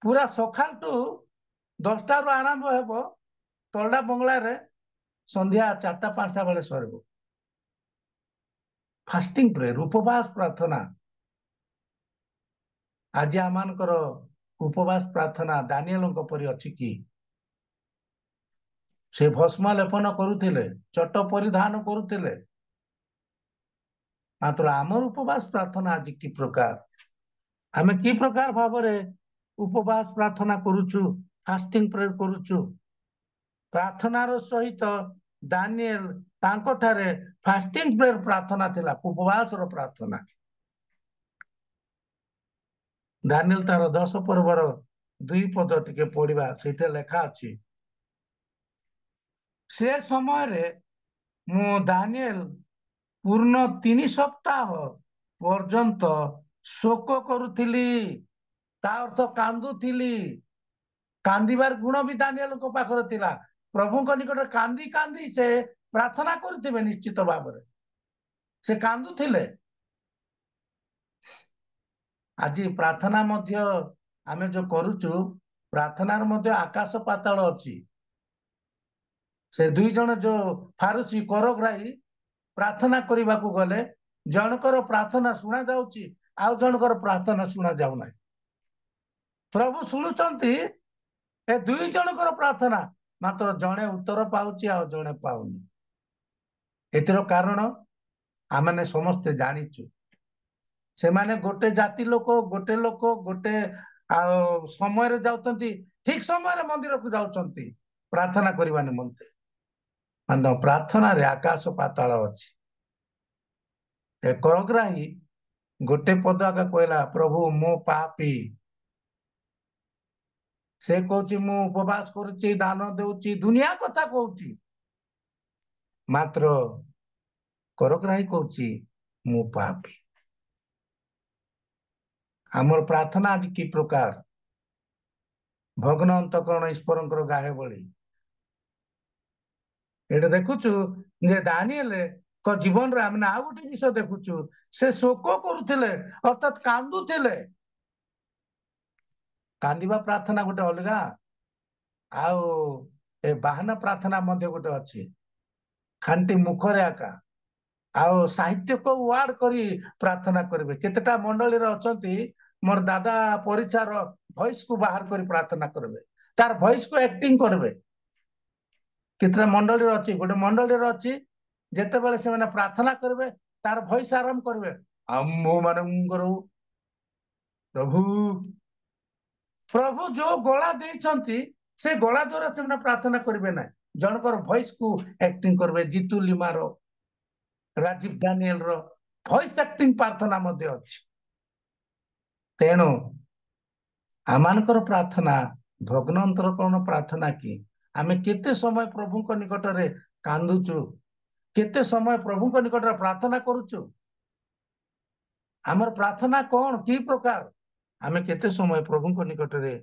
ପୁରା ସକାଳଠୁ 10ଟାରୁ ଆରମ୍ଭ ହେବ, ତଳଡା ବଙ୍ଗଳାରେ ସନ୍ଧ୍ୟା 4ଟା 5ଟା ବେଳେ ସରିବ। ଫାଷ୍ଟିଂ ପ୍ରେୟର, ଉପବାସ ପ୍ରାର୍ଥନା। ଆଜି ଆମମାନଙ୍କର ଉପବାସ ପ୍ରାର୍ଥନା ଦାନିଏଲଙ୍କ ପରି ଅଛି କି? ସେ ଭସ୍ମ ଲେପନ କରୁଥିଲେ, ଚଟ ପରିଧାନ କରୁଥିଲେ, ମାତ୍ର ଆମର ଉପବାସ ପ୍ରାର୍ଥନା ଆଜି କି ପ୍ରକାର? ଆମେ କି ପ୍ରକାର ଭାବରେ ଉପବାସ ପ୍ରାର୍ଥନା କରୁଛୁ, ଫାଷ୍ଟିଂ ପ୍ରେୟର କରୁଛୁ? ପ୍ରାର୍ଥନାର ସହିତ ଦାନିଏଲ ତାଙ୍କଠାରେ ଫାଷ୍ଟିଂ ପ୍ରେୟର ପ୍ରାର୍ଥନା ଥିଲା, ଉପବାସର ପ୍ରାର୍ଥନା। ଦାନିଏଲ ତାର 10 ପର୍ବର 2 ପଦ ଟିକେ ପଢିବା, ସେଇଟା ଲେଖା ଅଛି, ସେ ସମୟରେ ମୁଁ ଦାନିଏଲ ପୂର୍ଣ୍ଣ 3 ସପ୍ତାହ ପର୍ଯ୍ୟନ୍ତ ଶୋକ କରୁଥିଲି, ତା ଅର୍ଥ କାନ୍ଦୁଥିଲି। କାନ୍ଦିବାର ଗୁଣ ବି ଦାନିଏଲଙ୍କ ପାଖରେ ଥିଲା। ପ୍ରଭୁଙ୍କ ନିକଟରେ କାନ୍ଦି କାନ୍ଦି ସେ ପ୍ରାର୍ଥନା କରୁଥିବେ, ନିଶ୍ଚିତ ଭାବରେ ସେ କାନ୍ଦୁଥିଲେ। ଆଜି ପ୍ରାର୍ଥନା ମଧ୍ୟ ଆମେ ଯୋଉ କରୁଛୁ, ପ୍ରାର୍ଥନାର ମଧ୍ୟ ଆକାଶ ପାତାଳ ଅଛି। ସେ 2 ଜଣ ଯୋଉ ଫାରୁସି କରଗ୍ରାହୀ ପ୍ରାର୍ଥନା କରିବାକୁ ଗଲେ, ଜଣଙ୍କର ପ୍ରାର୍ଥନା ଶୁଣା ଯାଉଛି, ଆଉ ଜଣଙ୍କର ପ୍ରାର୍ଥନା ଶୁଣା ଯାଉନାହିଁ। ପ୍ରଭୁ ଶୁଣୁଛନ୍ତି ଏ 2 ଜଣଙ୍କର ପ୍ରାର୍ଥନା, ମାତ୍ର ଜଣେ ଉତ୍ତର ପାଉଛି ଆଉ ଜଣେ ପାଉନି। ଏଥିର କାରଣ ଆମେ ସମସ୍ତେ ଜାଣିଛୁ, ସେମାନେ ଗୋଟେ ଜାତି ଲୋକ, ଗୋଟେ ସମୟରେ ଯାଉଛନ୍ତି, ଠିକ ସମୟରେ ମନ୍ଦିରକୁ ଯାଉଛନ୍ତି ପ୍ରାର୍ଥନା କରିବା ନିମନ୍ତେ। ପ୍ରାର୍ଥନାରେ ଆକାଶ ପାତାଳ ଅଛି। ଏ କରଗ୍ରାହୀ ଗୋଟେ ପଦ ଆଗ କହିଲା, ପ୍ରଭୁ ମୋ ପାପୀ से कहूची मु उपवास करुची दान देउची दुनिया कथा कहूची मात्र करग्राही कहूची मु पापी। आमर प्रार्थना आज कि प्रकार भग्न अंतकरण ईश्वर गाहे बड़ी एटा देखुचु जे दानिएल को जीवन रे आम आ गोटे विषय देखुचु से शोक करुथिले अर्थात कांदुथिले। कांदिबा प्रार्थना गोटे अलगा आउ ए बाहाना प्रार्थना मध्य गोटे अछि खांटी मुखरे आका आउ साहित्य को वार्ड करी प्रार्थना करिवे। केतेटा मंडली रे अछंती मोर दादा परिचार वॉइस को बाहर करी प्रार्थना करबे तार वॉइस को एक्टिंग करबे। केतेटा मंडली रे अछि गोटे मंडली रे अछि जेते बेले से माने प्रार्थना करबे तार वॉइस आरंभ करबे अम्मो मानंगर प्रभु प्रभु जो गला देइछंती से गला द्वारा से प्रार्थना करिवे ना जनकर वॉइस को एक्टिंग करबे। जीतू लिमार राजीव दानिएल रो वॉइस एक्टिंग प्रार्थना मध्ये अछि। तेणु आमानकर प्रार्थना भग्न अंतरकरण प्रार्थना की आमे केते समय प्रभु को निकट रे कांदुचु केते समय प्रभु को निकट रे प्रार्थना करूचु आमर प्रार्थना कौन की प्रकार आमे केते समय प्रभु को निकट रे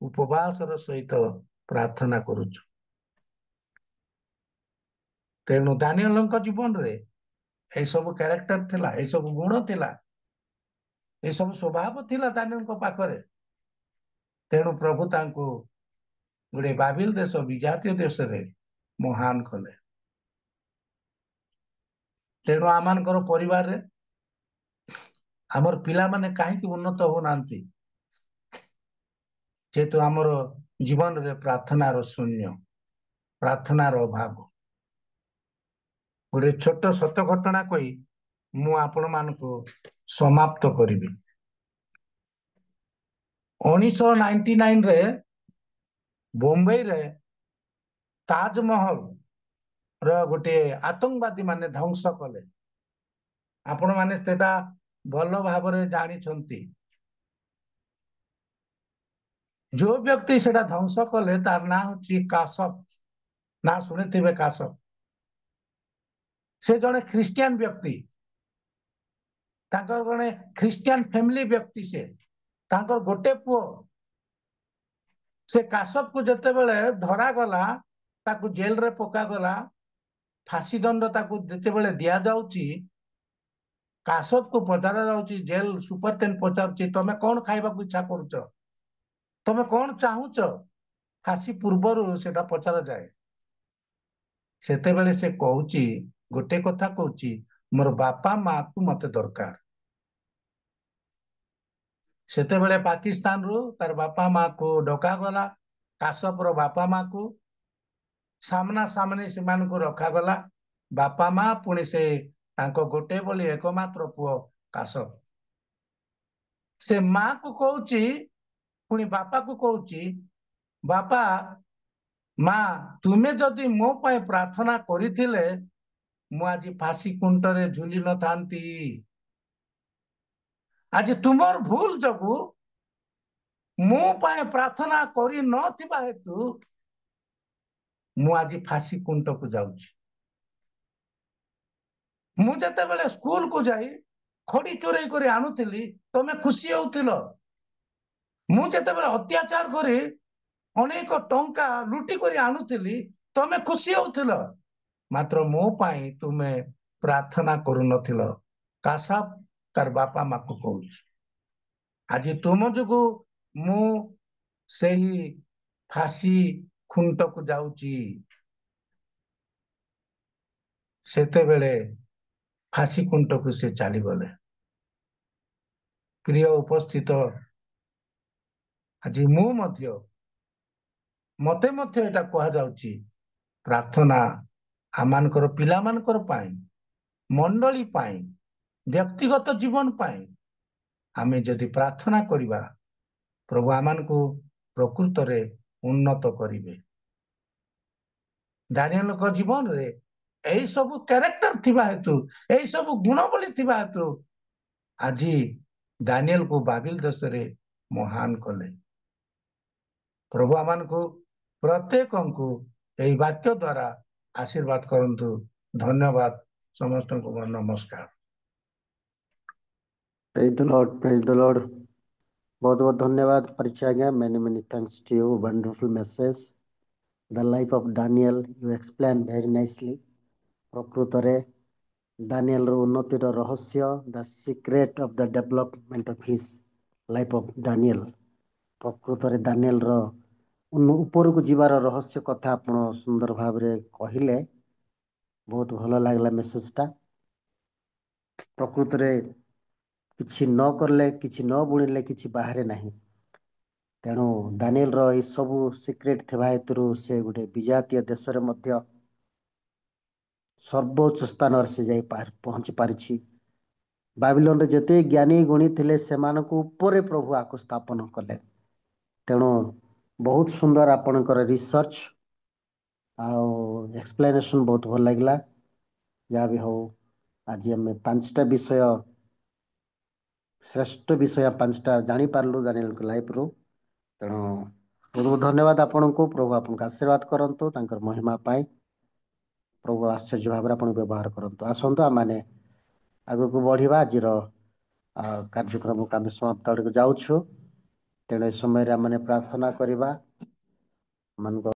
उपवास रो सहित प्रार्थना करूचु। तेणु दानिएल जीवन रे ए सब कैरेक्टर थिला ए सब गुण थिला ए सब स्वभाव थिला दानिएल को पाखरे। तेणु प्रभु तांको गोटे बाबिल देश विजातीय देश रे महान कले। तेणु आमानकर परिवार रे आमर पिला माने काहे उन्नत हो नांती जेतु आमर जीवन रे प्रार्थनार शून्य प्रार्थनार अभाव। गोटे छोट सत घटना कही मु आपण मानकु समाप्त करिबी। 1999 रे बॉम्बे रे ताजमहल रो गोटे आतंकवादी माने ध्वंस कले। आपण माने सेटा भल भाबरे जानी छंती। जो व्यक्ति सेटा ध्वंस कले तार ना होची कासप ना सुनिथिबे कासप। से जने ख्रिस्टियन व्यक्ति तांकर गणे ख्रिस्टियन फैमिली व्यक्ति से तांकर गोटे पुओ से कासप को जते बेले धरा गला ताकू जेल रे पका गला फांसी दंड ताकू जते बेले दिया जाउची कासप को पचारा जाउची जेल सुपरटेंट पचारुची तमे कोन खाइबा को इच्छा करूछ तमे कोन चाहूछ फांसी पूर्वरु सेटा पचारा जाए। सेते बेले से कहूची गोटे कथा कहूची मोर बापा माँ को मते दरकार। सेते बेले पाकिस्तान रु तार बापा माँ को डका गला कासप रो बापा माँ को सामना सामने से मान को रखा गला बापा माँ पुणी से तांको गोटे बोली एकमात्र पुओ कासप। से माँ को कहूची पुणी बापा को कहूची बापा माँ तुमे जदि मो पाए प्रार्थना करिथिले मु आज फांसी कुंटरे झुली न थांती। आज तुमर भूल जगु मो पाए प्रार्थना करी न थिबा हेतु मु आज फांसी कुंट को जाउची। मु जते बेले स्कूल को जाई खड़ी चोरी करी आनुथिली तमे खुशी होउथिलो। मु जते बेले अत्याचार करी अनेक टंका लुटी करी आनुथिली तमे खुशी होउथिलो मात्र मो पाई तुमे प्रार्थना करू नथिलो। कासप तार बापा माँ को कहूची आज तुम जोगु मु सेही फांसी खुंट को जाउची। सेते बेले फांसी कुंट को से चली गले। प्रिय उपस्थित आज मु मध्य मते मध्य एटा कहा जाउची प्रार्थना आमानकर पिला मानकर पाई मंडली पाई व्यक्तिगत जीवन पाई आमे जदि प्रार्थना करिबा प्रभु आमान को प्रकृत रे उन्नत करिवे। दानिएल को जीवन रे एई सब कैरेक्टर थिबा हेतु एई सब गुणबली थिबा हेतु आज दानिएल को बाबिल देश रे महान कले। प्रभु आमको प्रत्येक यही वाक्य द्वारा आशीर्वाद करंतु। धन्यवाद समस्त को नमस्कार। Praise the Lord, praise the Lord. बहुत बहुत धन्यवाद परिचय आज्ञा। Many thanks to you. Wonderful message. The life of Daniel you explain very nicely. प्रकृत रे डानियल रो उन्नतिर रहस्य, the secret of the development of his life of Daniel. प्रकृत रे डानियल रो ऊपर को जीवार रहस्य कथा आपण सुंदर भाव रे कहिले। बहुत भल लागला मेसेजटा। प्रकृत रे किछि न करले, किछि न बुणिले किछि बाहरे नाही। तेणु दानिएल रो ए सब सिक्रेट थिबा हेतु से गोटे विजातीय देश रे मध्य सर्वोच्च स्थान से जाई पहुंची पारिछि। बाबिलोन रे जते ज्ञानी गुणी थिले सेमानकु ऊपर प्रभु आको स्थापन कले। तेणु बहुत सुंदर आपणकर रिसर्च आउ एक्सप्लेनेशन बहुत भल लागला। जहाँ भी हो आज आम 5टा विषय, श्रेष्ठ विषय 5टा जानी पारलु दानिएल को लाइफ रो। तेणु बहुत बहुत धन्यवाद आपन को। प्रभु आपन का आशीर्वाद करंतु, तांकर महिमा पाए प्रभु आश्चर्य भाव रे आपन व्यवहार करंतु। आसंतु आमाने आगु को बढ़िबा। आजिर कार्यक्रम को आम समाप्त आड़ को जाउछु। तेणु ए समय रे आमाने प्रार्थना करिबा। मन